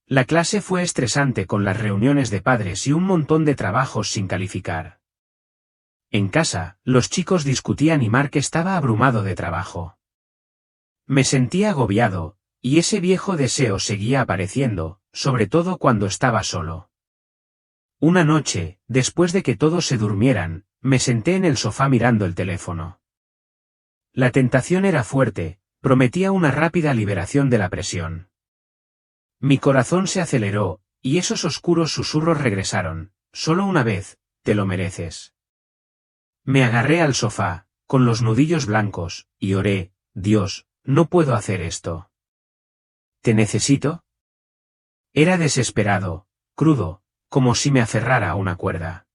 La clase fue estresante con las reuniones de padres y un montón de trabajos sin calificar. En casa, los chicos discutían y Mark estaba abrumado de trabajo. Me sentía agobiado, y ese viejo deseo seguía apareciendo, sobre todo cuando estaba solo. Una noche, después de que todos se durmieran, me senté en el sofá mirando el teléfono. La tentación era fuerte, prometía una rápida liberación de la presión. Mi corazón se aceleró, y esos oscuros susurros regresaron, solo una vez, te lo mereces. Me agarré al sofá, con los nudillos blancos, y oré, Dios, no puedo hacer esto. ¿Te necesito? Era desesperado, crudo, como si me aferrara a una cuerda.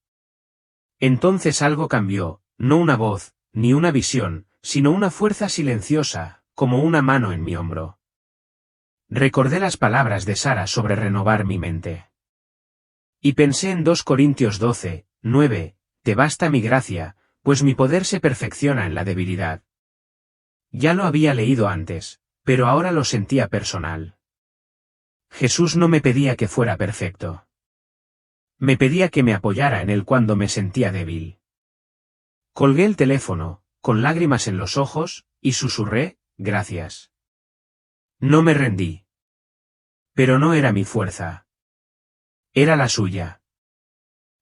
Entonces algo cambió, no una voz, ni una visión, sino una fuerza silenciosa, como una mano en mi hombro. Recordé las palabras de Sara sobre renovar mi mente. Y pensé en 2 Corintios 12, 9, te basta mi gracia, pues mi poder se perfecciona en la debilidad. Ya lo había leído antes, pero ahora lo sentía personal. Jesús no me pedía que fuera perfecto. Me pedía que me apoyara en él cuando me sentía débil. Colgué el teléfono, con lágrimas en los ojos, y susurré, gracias. No me rendí. Pero no era mi fuerza. Era la suya.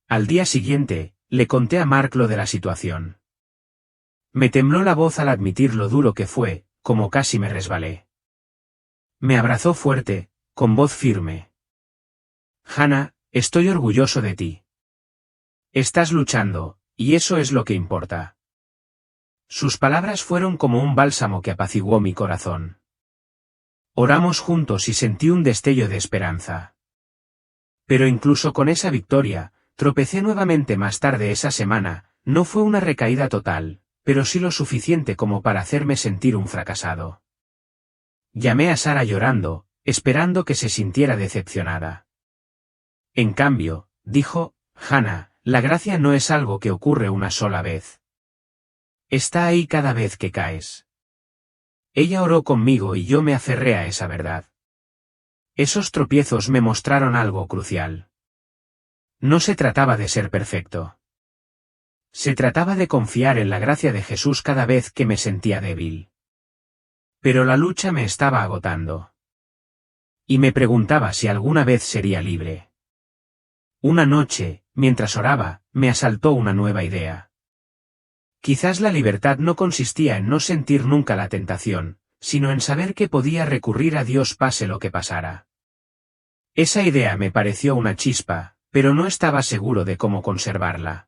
Al día siguiente, le conté a Mark lo de la situación. Me tembló la voz al admitir lo duro que fue, como casi me resbalé. Me abrazó fuerte, con voz firme. Hannah, estoy orgulloso de ti. Estás luchando, y eso es lo que importa. Sus palabras fueron como un bálsamo que apaciguó mi corazón. Oramos juntos y sentí un destello de esperanza. Pero incluso con esa victoria, tropecé nuevamente más tarde esa semana, no fue una recaída total, pero sí lo suficiente como para hacerme sentir un fracasado. Llamé a Sara llorando, esperando que se sintiera decepcionada. En cambio, dijo, Hannah, la gracia no es algo que ocurre una sola vez. Está ahí cada vez que caes. Ella oró conmigo y yo me aferré a esa verdad. Esos tropiezos me mostraron algo crucial. No se trataba de ser perfecto. Se trataba de confiar en la gracia de Jesús cada vez que me sentía débil. Pero la lucha me estaba agotando. Y me preguntaba si alguna vez sería libre. Una noche, mientras oraba, me asaltó una nueva idea. Quizás la libertad no consistía en no sentir nunca la tentación, sino en saber que podía recurrir a Dios pase lo que pasara. Esa idea me pareció una chispa, pero no estaba seguro de cómo conservarla.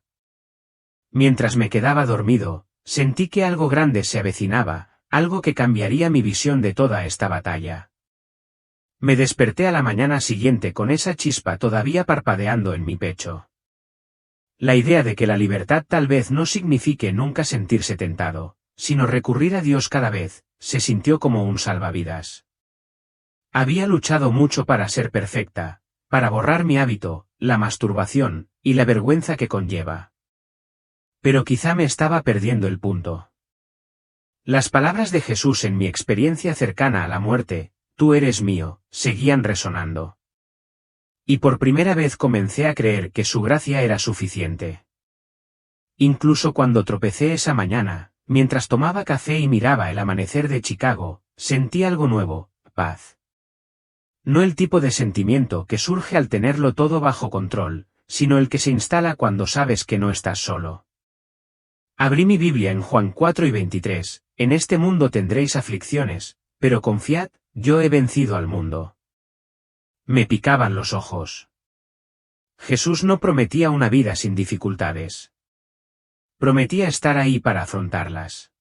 Mientras me quedaba dormido, sentí que algo grande se avecinaba, algo que cambiaría mi visión de toda esta batalla. Me desperté a la mañana siguiente con esa chispa todavía parpadeando en mi pecho. La idea de que la libertad tal vez no signifique nunca sentirse tentado, sino recurrir a Dios cada vez, se sintió como un salvavidas. Había luchado mucho para ser perfecta, para borrar mi hábito, la masturbación, y la vergüenza que conlleva. Pero quizá me estaba perdiendo el punto. Las palabras de Jesús en mi experiencia cercana a la muerte, tú eres mío, seguían resonando. Y por primera vez comencé a creer que su gracia era suficiente. Incluso cuando tropecé esa mañana, mientras tomaba café y miraba el amanecer de Chicago, sentí algo nuevo, paz. No el tipo de sentimiento que surge al tenerlo todo bajo control, sino el que se instala cuando sabes que no estás solo. Abrí mi Biblia en Juan 4 y 23, en este mundo tendréis aflicciones, pero confiad, yo he vencido al mundo. Me picaban los ojos. Jesús no prometía una vida sin dificultades. Prometía estar ahí para afrontarlas.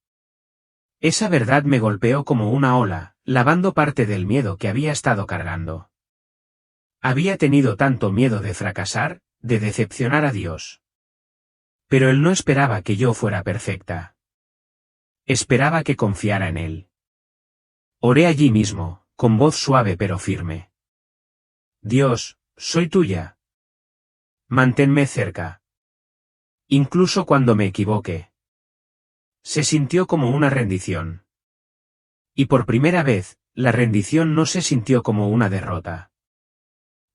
Esa verdad me golpeó como una ola, lavando parte del miedo que había estado cargando. Había tenido tanto miedo de fracasar, de decepcionar a Dios. Pero Él no esperaba que yo fuera perfecta. Esperaba que confiara en Él. Oré allí mismo, con voz suave pero firme. Dios, soy tuya. Manténme cerca. Incluso cuando me equivoque. Se sintió como una rendición. Y por primera vez, la rendición no se sintió como una derrota.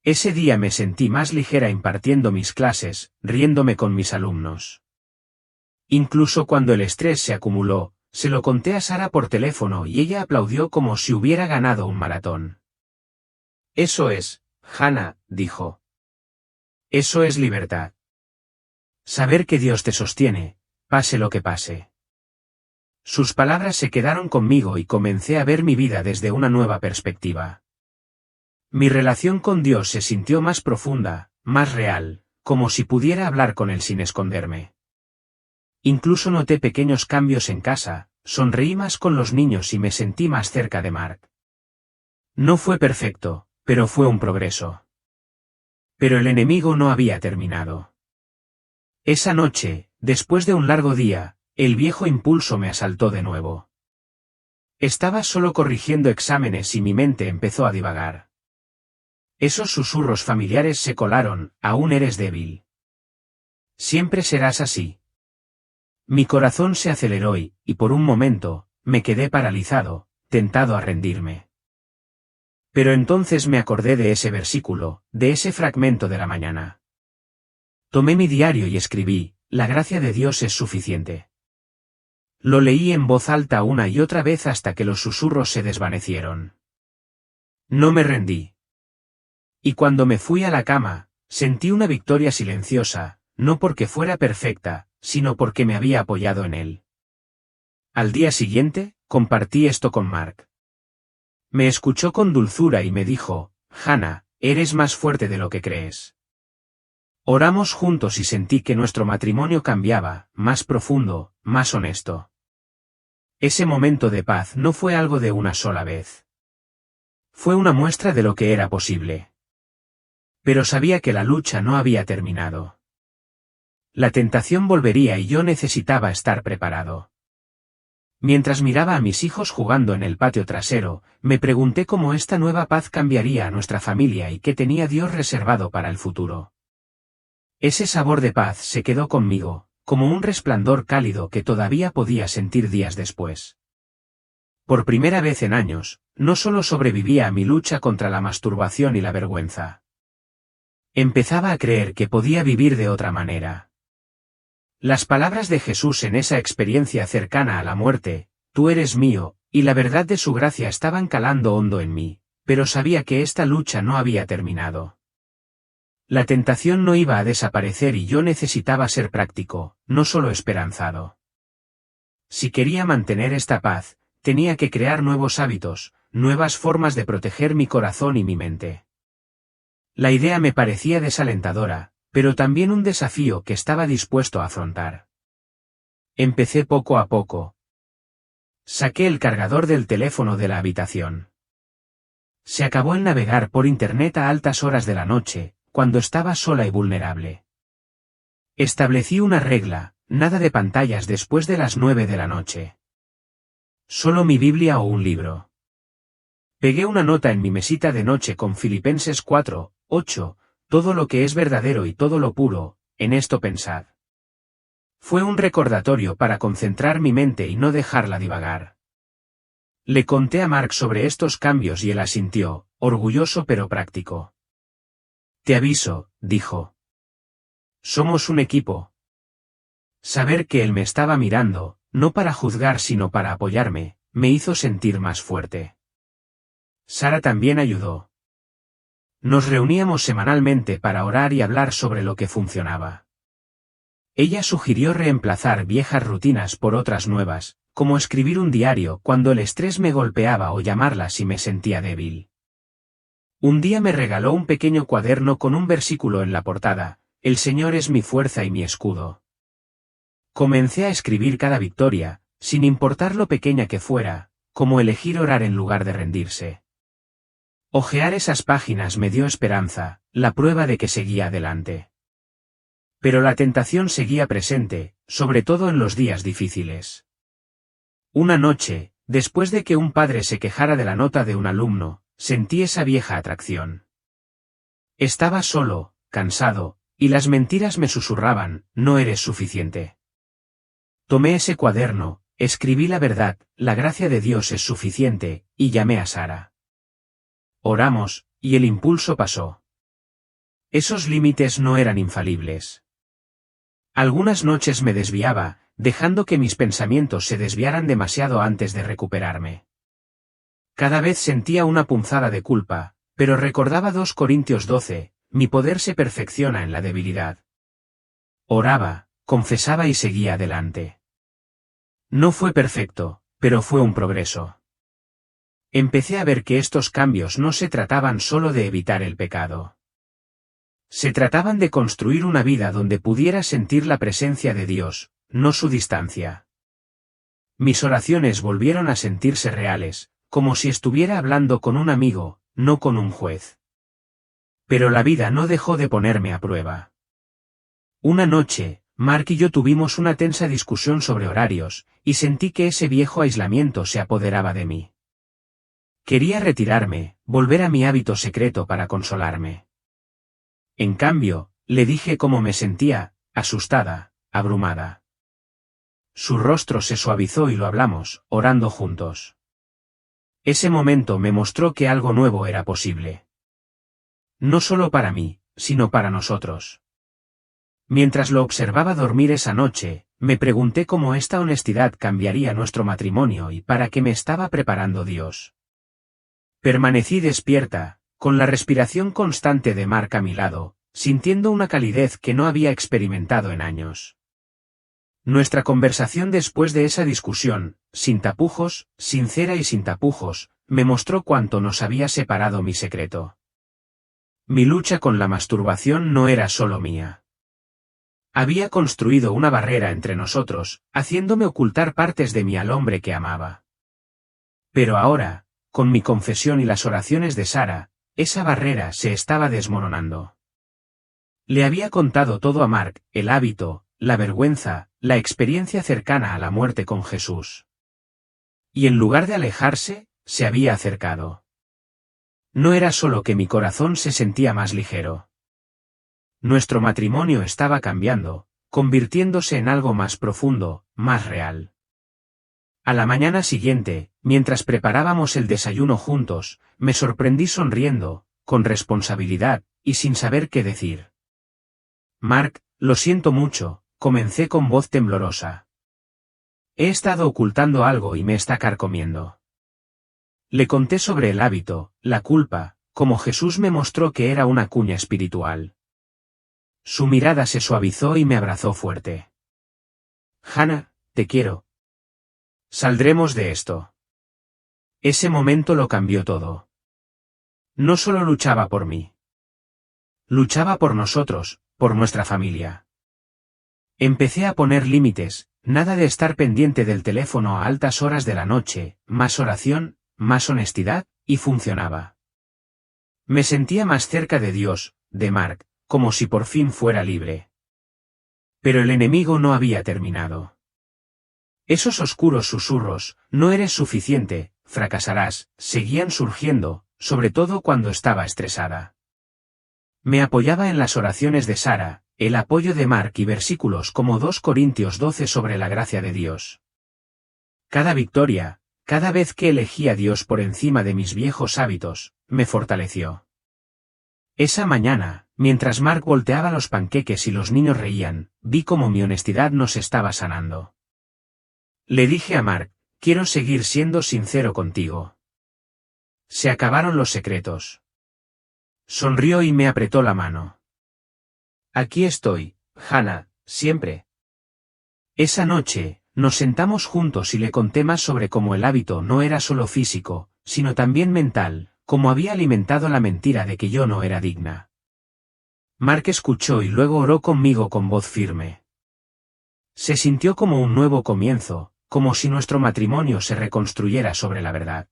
Ese día me sentí más ligera impartiendo mis clases, riéndome con mis alumnos. Incluso cuando el estrés se acumuló, se lo conté a Sara por teléfono y ella aplaudió como si hubiera ganado un maratón. Eso es, Hannah, dijo. Eso es libertad. Saber que Dios te sostiene, pase lo que pase. Sus palabras se quedaron conmigo y comencé a ver mi vida desde una nueva perspectiva. Mi relación con Dios se sintió más profunda, más real, como si pudiera hablar con Él sin esconderme. Incluso noté pequeños cambios en casa, sonreí más con los niños y me sentí más cerca de Mark. No fue perfecto, pero fue un progreso. Pero el enemigo no había terminado. Esa noche, después de un largo día, el viejo impulso me asaltó de nuevo. Estaba solo corrigiendo exámenes y mi mente empezó a divagar. Esos susurros familiares se colaron, aún eres débil. Siempre serás así. Mi corazón se aceleró y, por un momento, me quedé paralizado, tentado a rendirme. Pero entonces me acordé de ese versículo, de ese fragmento de la mañana. Tomé mi diario y escribí, la gracia de Dios es suficiente. Lo leí en voz alta una y otra vez hasta que los susurros se desvanecieron. No me rendí. Y cuando me fui a la cama, sentí una victoria silenciosa, no porque fuera perfecta, sino porque me había apoyado en él. Al día siguiente, compartí esto con Mark. Me escuchó con dulzura y me dijo, Hannah, eres más fuerte de lo que crees. Oramos juntos y sentí que nuestro matrimonio cambiaba, más profundo, más honesto. Ese momento de paz no fue algo de una sola vez. Fue una muestra de lo que era posible. Pero sabía que la lucha no había terminado. La tentación volvería y yo necesitaba estar preparado. Mientras miraba a mis hijos jugando en el patio trasero, me pregunté cómo esta nueva paz cambiaría a nuestra familia y qué tenía Dios reservado para el futuro. Ese sabor de paz se quedó conmigo, como un resplandor cálido que todavía podía sentir días después. Por primera vez en años, no solo sobrevivía a mi lucha contra la masturbación y la vergüenza. Empezaba a creer que podía vivir de otra manera. Las palabras de Jesús en esa experiencia cercana a la muerte, tú eres mío, y la verdad de su gracia estaban calando hondo en mí, pero sabía que esta lucha no había terminado. La tentación no iba a desaparecer y yo necesitaba ser práctico, no solo esperanzado. Si quería mantener esta paz, tenía que crear nuevos hábitos, nuevas formas de proteger mi corazón y mi mente. La idea me parecía desalentadora, pero también un desafío que estaba dispuesto a afrontar. Empecé poco a poco. Saqué el cargador del teléfono de la habitación. Se acabó el navegar por internet a altas horas de la noche, cuando estaba sola y vulnerable. Establecí una regla, nada de pantallas después de las 9 de la noche. Solo mi Biblia o un libro. Pegué una nota en mi mesita de noche con Filipenses 4:8, todo lo que es verdadero y todo lo puro, en esto pensad. Fue un recordatorio para concentrar mi mente y no dejarla divagar. Le conté a Mark sobre estos cambios y él asintió, orgulloso pero práctico. Te aviso, dijo. Somos un equipo. Saber que él me estaba mirando, no para juzgar sino para apoyarme, me hizo sentir más fuerte. Sara también ayudó. Nos reuníamos semanalmente para orar y hablar sobre lo que funcionaba. Ella sugirió reemplazar viejas rutinas por otras nuevas, como escribir un diario cuando el estrés me golpeaba o llamarla si me sentía débil. Un día me regaló un pequeño cuaderno con un versículo en la portada, El Señor es mi fuerza y mi escudo. Comencé a escribir cada victoria, sin importar lo pequeña que fuera, como elegir orar en lugar de rendirse. Hojear esas páginas me dio esperanza, la prueba de que seguía adelante. Pero la tentación seguía presente, sobre todo en los días difíciles. Una noche, después de que un padre se quejara de la nota de un alumno, sentí esa vieja atracción. Estaba solo, cansado, y las mentiras me susurraban, no eres suficiente. Tomé ese cuaderno, Escribí la verdad, la gracia de Dios es suficiente, y llamé a Sara. Oramos, y el impulso pasó. Esos límites no eran infalibles. Algunas noches me desviaba, dejando que mis pensamientos se desviaran demasiado antes de recuperarme. Cada vez sentía una punzada de culpa, pero recordaba 2 Corintios 12, mi poder se perfecciona en la debilidad. Oraba, confesaba y seguía adelante. No fue perfecto, pero fue un progreso. Empecé a ver que estos cambios no se trataban solo de evitar el pecado. Se trataban de construir una vida donde pudiera sentir la presencia de Dios, no su distancia. Mis oraciones volvieron a sentirse reales, como si estuviera hablando con un amigo, no con un juez. Pero la vida no dejó de ponerme a prueba. Una noche, Mark y yo tuvimos una tensa discusión sobre horarios, y sentí que ese viejo aislamiento se apoderaba de mí. Quería retirarme, volver a mi hábito secreto para consolarme. En cambio, le dije cómo me sentía, asustada, abrumada. Su rostro se suavizó y lo hablamos, orando juntos. Ese momento me mostró que algo nuevo era posible. No solo para mí, sino para nosotros. Mientras lo observaba dormir esa noche, me pregunté cómo esta honestidad cambiaría nuestro matrimonio y para qué me estaba preparando Dios. Permanecí despierta, con la respiración constante de Mark a mi lado, sintiendo una calidez que no había experimentado en años. Nuestra conversación después de esa discusión, sin tapujos, sincera y sin tapujos, me mostró cuánto nos había separado mi secreto. Mi lucha con la masturbación no era solo mía. Había construido una barrera entre nosotros, haciéndome ocultar partes de mí al hombre que amaba. Pero ahora, con mi confesión y las oraciones de Sara, esa barrera se estaba desmoronando. Le había contado todo a Mark, el hábito, la vergüenza, la experiencia cercana a la muerte con Jesús. Y en lugar de alejarse, se había acercado. No era solo que mi corazón se sentía más ligero. Nuestro matrimonio estaba cambiando, convirtiéndose en algo más profundo, más real. A la mañana siguiente, mientras preparábamos el desayuno juntos, me sorprendí sonriendo, con responsabilidad, y sin saber qué decir. Mark, lo siento mucho, comencé con voz temblorosa. He estado ocultando algo y me está carcomiendo. Le conté sobre el hábito, la culpa, como Jesús me mostró que era una cuña espiritual. Su mirada se suavizó y me abrazó fuerte. Hannah, te quiero. Saldremos de esto. Ese momento lo cambió todo. No solo luchaba por mí. Luchaba por nosotros, por nuestra familia. Empecé a poner límites, nada de estar pendiente del teléfono a altas horas de la noche, más oración, más honestidad, y funcionaba. Me sentía más cerca de Dios, de Mark, como si por fin fuera libre. Pero el enemigo no había terminado. Esos oscuros susurros, no eres suficiente, fracasarás, seguían surgiendo, sobre todo cuando estaba estresada. Me apoyaba en las oraciones de Sara, el apoyo de Mark y versículos como 2 Corintios 12 sobre la gracia de Dios. Cada victoria, cada vez que elegí a Dios por encima de mis viejos hábitos, me fortaleció. Esa mañana, mientras Mark volteaba los panqueques y los niños reían, vi cómo mi honestidad nos estaba sanando. Le dije a Mark, quiero seguir siendo sincero contigo. Se acabaron los secretos. Sonrió y me apretó la mano. Aquí estoy, Hannah, siempre. Esa noche, nos sentamos juntos y le conté más sobre cómo el hábito no era solo físico, sino también mental, cómo había alimentado la mentira de que yo no era digna. Mark escuchó y luego oró conmigo con voz firme. Se sintió como un nuevo comienzo, como si nuestro matrimonio se reconstruyera sobre la verdad.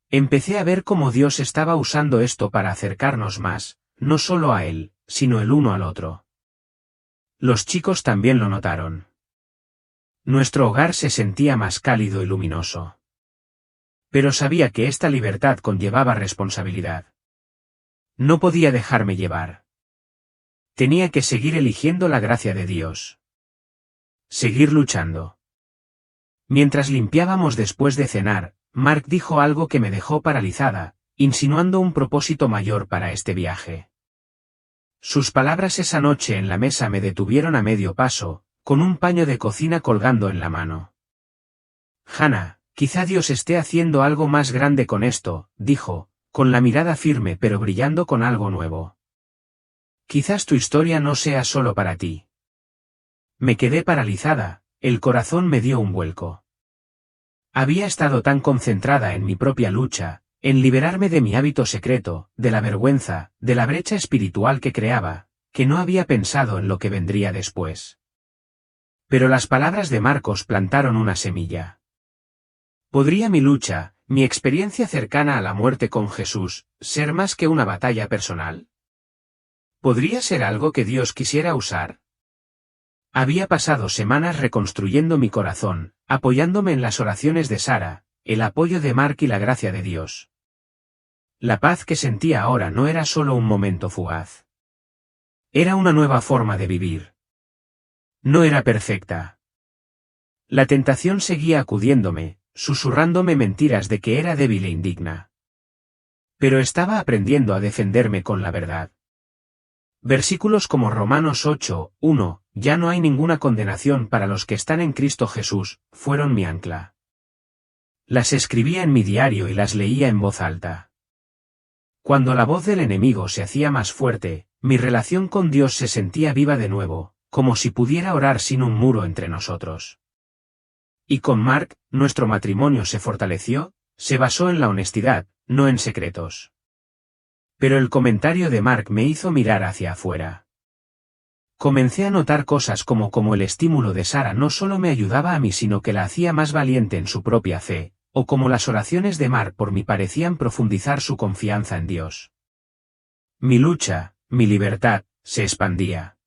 Empecé a ver cómo Dios estaba usando esto para acercarnos más, no solo a Él, sino el uno al otro. Los chicos también lo notaron. Nuestro hogar se sentía más cálido y luminoso. Pero sabía que esta libertad conllevaba responsabilidad. No podía dejarme llevar. Tenía que seguir eligiendo la gracia de Dios. Seguir luchando. Mientras limpiábamos después de cenar, Mark dijo algo que me dejó paralizada, insinuando un propósito mayor para este viaje. Sus palabras esa noche en la mesa me detuvieron a medio paso, con un paño de cocina colgando en la mano. Hannah, quizá Dios esté haciendo algo más grande con esto, dijo, con la mirada firme pero brillando con algo nuevo. Quizás tu historia no sea solo para ti. Me quedé paralizada, el corazón me dio un vuelco. Había estado tan concentrada en mi propia lucha, en liberarme de mi hábito secreto, de la vergüenza, de la brecha espiritual que creaba, que no había pensado en lo que vendría después. Pero las palabras de Marcos plantaron una semilla. ¿Podría mi lucha, mi experiencia cercana a la muerte con Jesús, ser más que una batalla personal? ¿Podría ser algo que Dios quisiera usar? Había pasado semanas reconstruyendo mi corazón, apoyándome en las oraciones de Sara, el apoyo de Mark y la gracia de Dios. La paz que sentía ahora no era solo un momento fugaz. Era una nueva forma de vivir. No era perfecta. La tentación seguía acudiéndome, susurrándome mentiras de que era débil e indigna. Pero estaba aprendiendo a defenderme con la verdad. Versículos como Romanos 8:1, ya no hay ninguna condenación para los que están en Cristo Jesús, fueron mi ancla. Las escribía en mi diario y las leía en voz alta. Cuando la voz del enemigo se hacía más fuerte, mi relación con Dios se sentía viva de nuevo, como si pudiera orar sin un muro entre nosotros. Y con Mark, nuestro matrimonio se fortaleció, se basó en la honestidad, no en secretos. Pero el comentario de Mark me hizo mirar hacia afuera. Comencé a notar cosas como el estímulo de Sara no solo me ayudaba a mí sino que la hacía más valiente en su propia fe, o como las oraciones de Mark por mí parecían profundizar su confianza en Dios. Mi lucha, mi libertad, se expandía.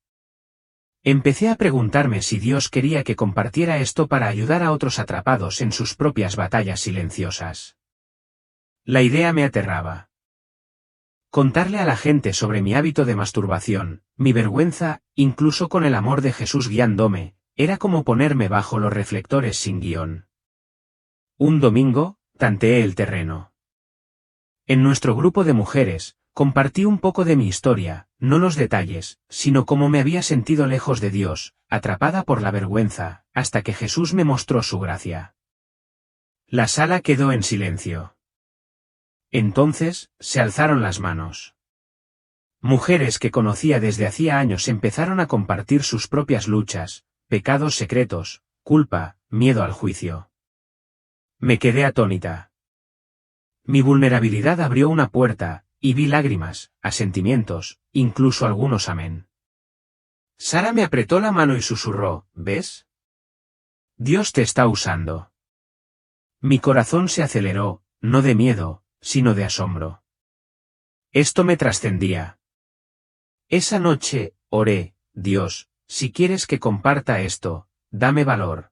Empecé a preguntarme si Dios quería que compartiera esto para ayudar a otros atrapados en sus propias batallas silenciosas. La idea me aterraba. Contarle a la gente sobre mi hábito de masturbación, mi vergüenza, incluso con el amor de Jesús guiándome, era como ponerme bajo los reflectores sin guión. Un domingo, tanteé el terreno. En nuestro grupo de mujeres, compartí un poco de mi historia, no los detalles, sino cómo me había sentido lejos de Dios, atrapada por la vergüenza, hasta que Jesús me mostró su gracia. La sala quedó en silencio. Entonces, se alzaron las manos. Mujeres que conocía desde hacía años empezaron a compartir sus propias luchas, pecados secretos, culpa, miedo al juicio. Me quedé atónita. Mi vulnerabilidad abrió una puerta, y vi lágrimas, asentimientos, incluso algunos amén. Sara me apretó la mano y susurró, ¿ves? Dios te está usando. Mi corazón se aceleró, no de miedo, sino de asombro. Esto me trascendía. Esa noche, oré, Dios, si quieres que comparta esto, dame valor.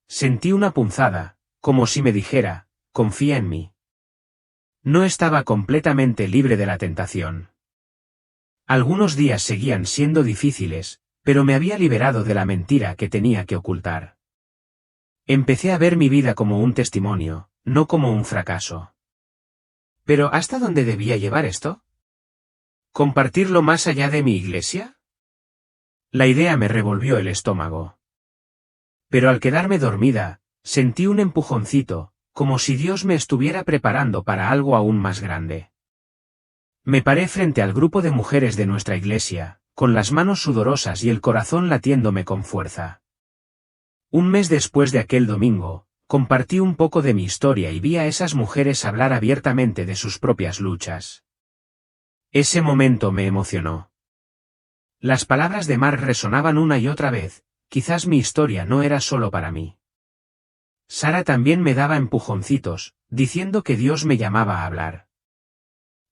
Sentí una punzada, como si me dijera, confía en mí. No estaba completamente libre de la tentación. Algunos días seguían siendo difíciles, pero me había liberado de la mentira que tenía que ocultar. Empecé a ver mi vida como un testimonio, no como un fracaso. ¿Pero hasta dónde debía llevar esto? ¿Compartirlo más allá de mi iglesia? La idea me revolvió el estómago. Pero al quedarme dormida, sentí un empujoncito, como si Dios me estuviera preparando para algo aún más grande. Me paré frente al grupo de mujeres de nuestra iglesia, con las manos sudorosas y el corazón latiéndome con fuerza. Un mes después de aquel domingo, compartí un poco de mi historia y vi a esas mujeres hablar abiertamente de sus propias luchas. Ese momento me emocionó. Las palabras de Mark resonaban una y otra vez, quizás mi historia no era solo para mí. Sara también me daba empujoncitos, diciendo que Dios me llamaba a hablar.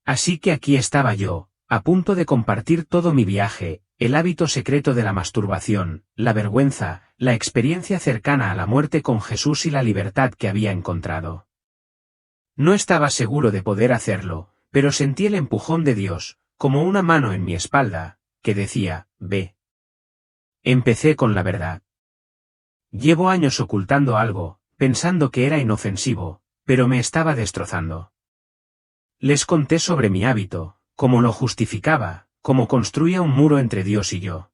Así que aquí estaba yo, a punto de compartir todo mi viaje, el hábito secreto de la masturbación, la vergüenza, la experiencia cercana a la muerte con Jesús y la libertad que había encontrado. No estaba seguro de poder hacerlo, pero sentí el empujón de Dios, como una mano en mi espalda, que decía, ve. Empecé con la verdad. Llevo años ocultando algo, pensando que era inofensivo, pero me estaba destrozando. Les conté sobre mi hábito, cómo lo justificaba, cómo construía un muro entre Dios y yo.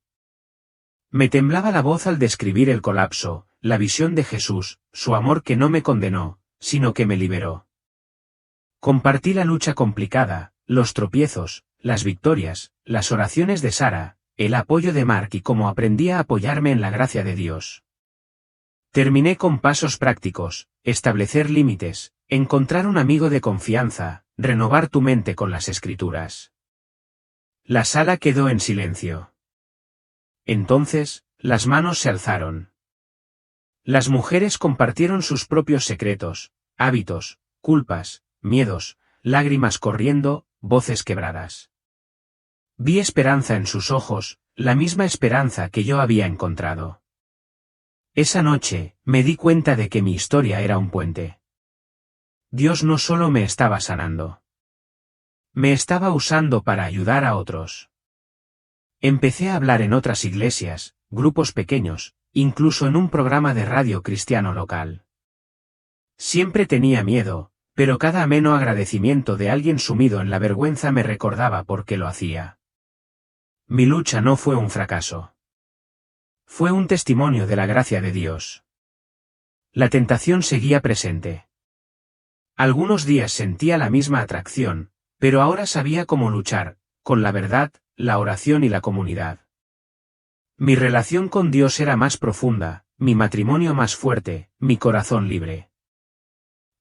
Me temblaba la voz al describir el colapso, la visión de Jesús, su amor que no me condenó, sino que me liberó. Compartí la lucha complicada, los tropiezos, las victorias, las oraciones de Sara, el apoyo de Mark y cómo aprendí a apoyarme en la gracia de Dios. Terminé con pasos prácticos, establecer límites, encontrar un amigo de confianza, renovar tu mente con las Escrituras. La sala quedó en silencio. Entonces, las manos se alzaron. Las mujeres compartieron sus propios secretos, hábitos, culpas, miedos, lágrimas corriendo, voces quebradas. Vi esperanza en sus ojos, la misma esperanza que yo había encontrado. Esa noche, me di cuenta de que mi historia era un puente. Dios no solo me estaba sanando. Me estaba usando para ayudar a otros. Empecé a hablar en otras iglesias, grupos pequeños, incluso en un programa de radio cristiano local. Siempre tenía miedo, pero cada ameno agradecimiento de alguien sumido en la vergüenza me recordaba por qué lo hacía. Mi lucha no fue un fracaso. Fue un testimonio de la gracia de Dios. La tentación seguía presente. Algunos días sentía la misma atracción, pero ahora sabía cómo luchar, con la verdad, la oración y la comunidad. Mi relación con Dios era más profunda, mi matrimonio más fuerte, mi corazón libre.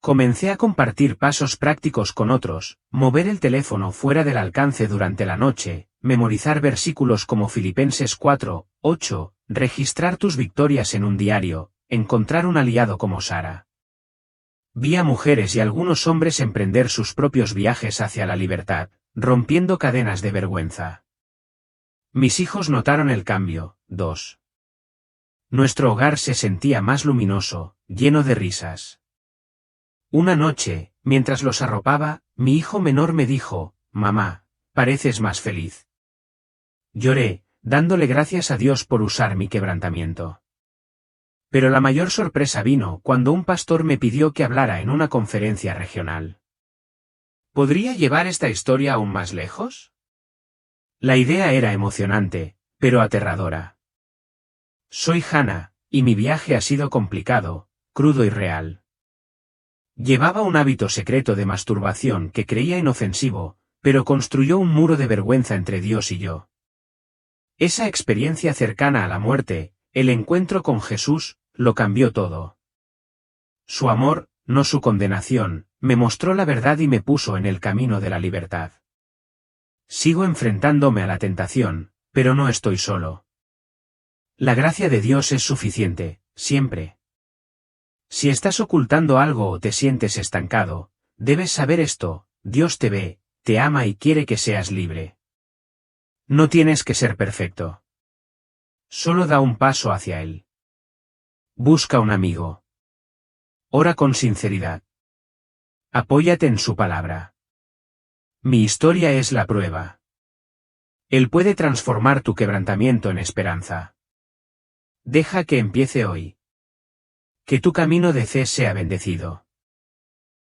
Comencé a compartir pasos prácticos con otros, mover el teléfono fuera del alcance durante la noche, memorizar versículos como Filipenses 4:8, registrar tus victorias en un diario, encontrar un aliado como Sara. Vi a mujeres y algunos hombres emprender sus propios viajes hacia la libertad, rompiendo cadenas de vergüenza. Mis hijos notaron el cambio. 2. Nuestro hogar se sentía más luminoso, lleno de risas. Una noche, mientras los arropaba, mi hijo menor me dijo, «Mamá, pareces más feliz». Lloré, dándole gracias a Dios por usar mi quebrantamiento. Pero la mayor sorpresa vino cuando un pastor me pidió que hablara en una conferencia regional. ¿Podría llevar esta historia aún más lejos? La idea era emocionante, pero aterradora. Soy Hannah, y mi viaje ha sido complicado, crudo y real. Llevaba un hábito secreto de masturbación que creía inofensivo, pero construyó un muro de vergüenza entre Dios y yo. Esa experiencia cercana a la muerte, el encuentro con Jesús, lo cambió todo. Su amor, no su condenación, me mostró la verdad y me puso en el camino de la libertad. Sigo enfrentándome a la tentación, pero no estoy solo. La gracia de Dios es suficiente, siempre. Si estás ocultando algo o te sientes estancado, debes saber esto: Dios te ve, te ama y quiere que seas libre. No tienes que ser perfecto. Solo da un paso hacia Él. Busca un amigo. Ora con sinceridad. Apóyate en su palabra. Mi historia es la prueba. Él puede transformar tu quebrantamiento en esperanza. Deja que empiece hoy. Que tu camino de fe sea bendecido.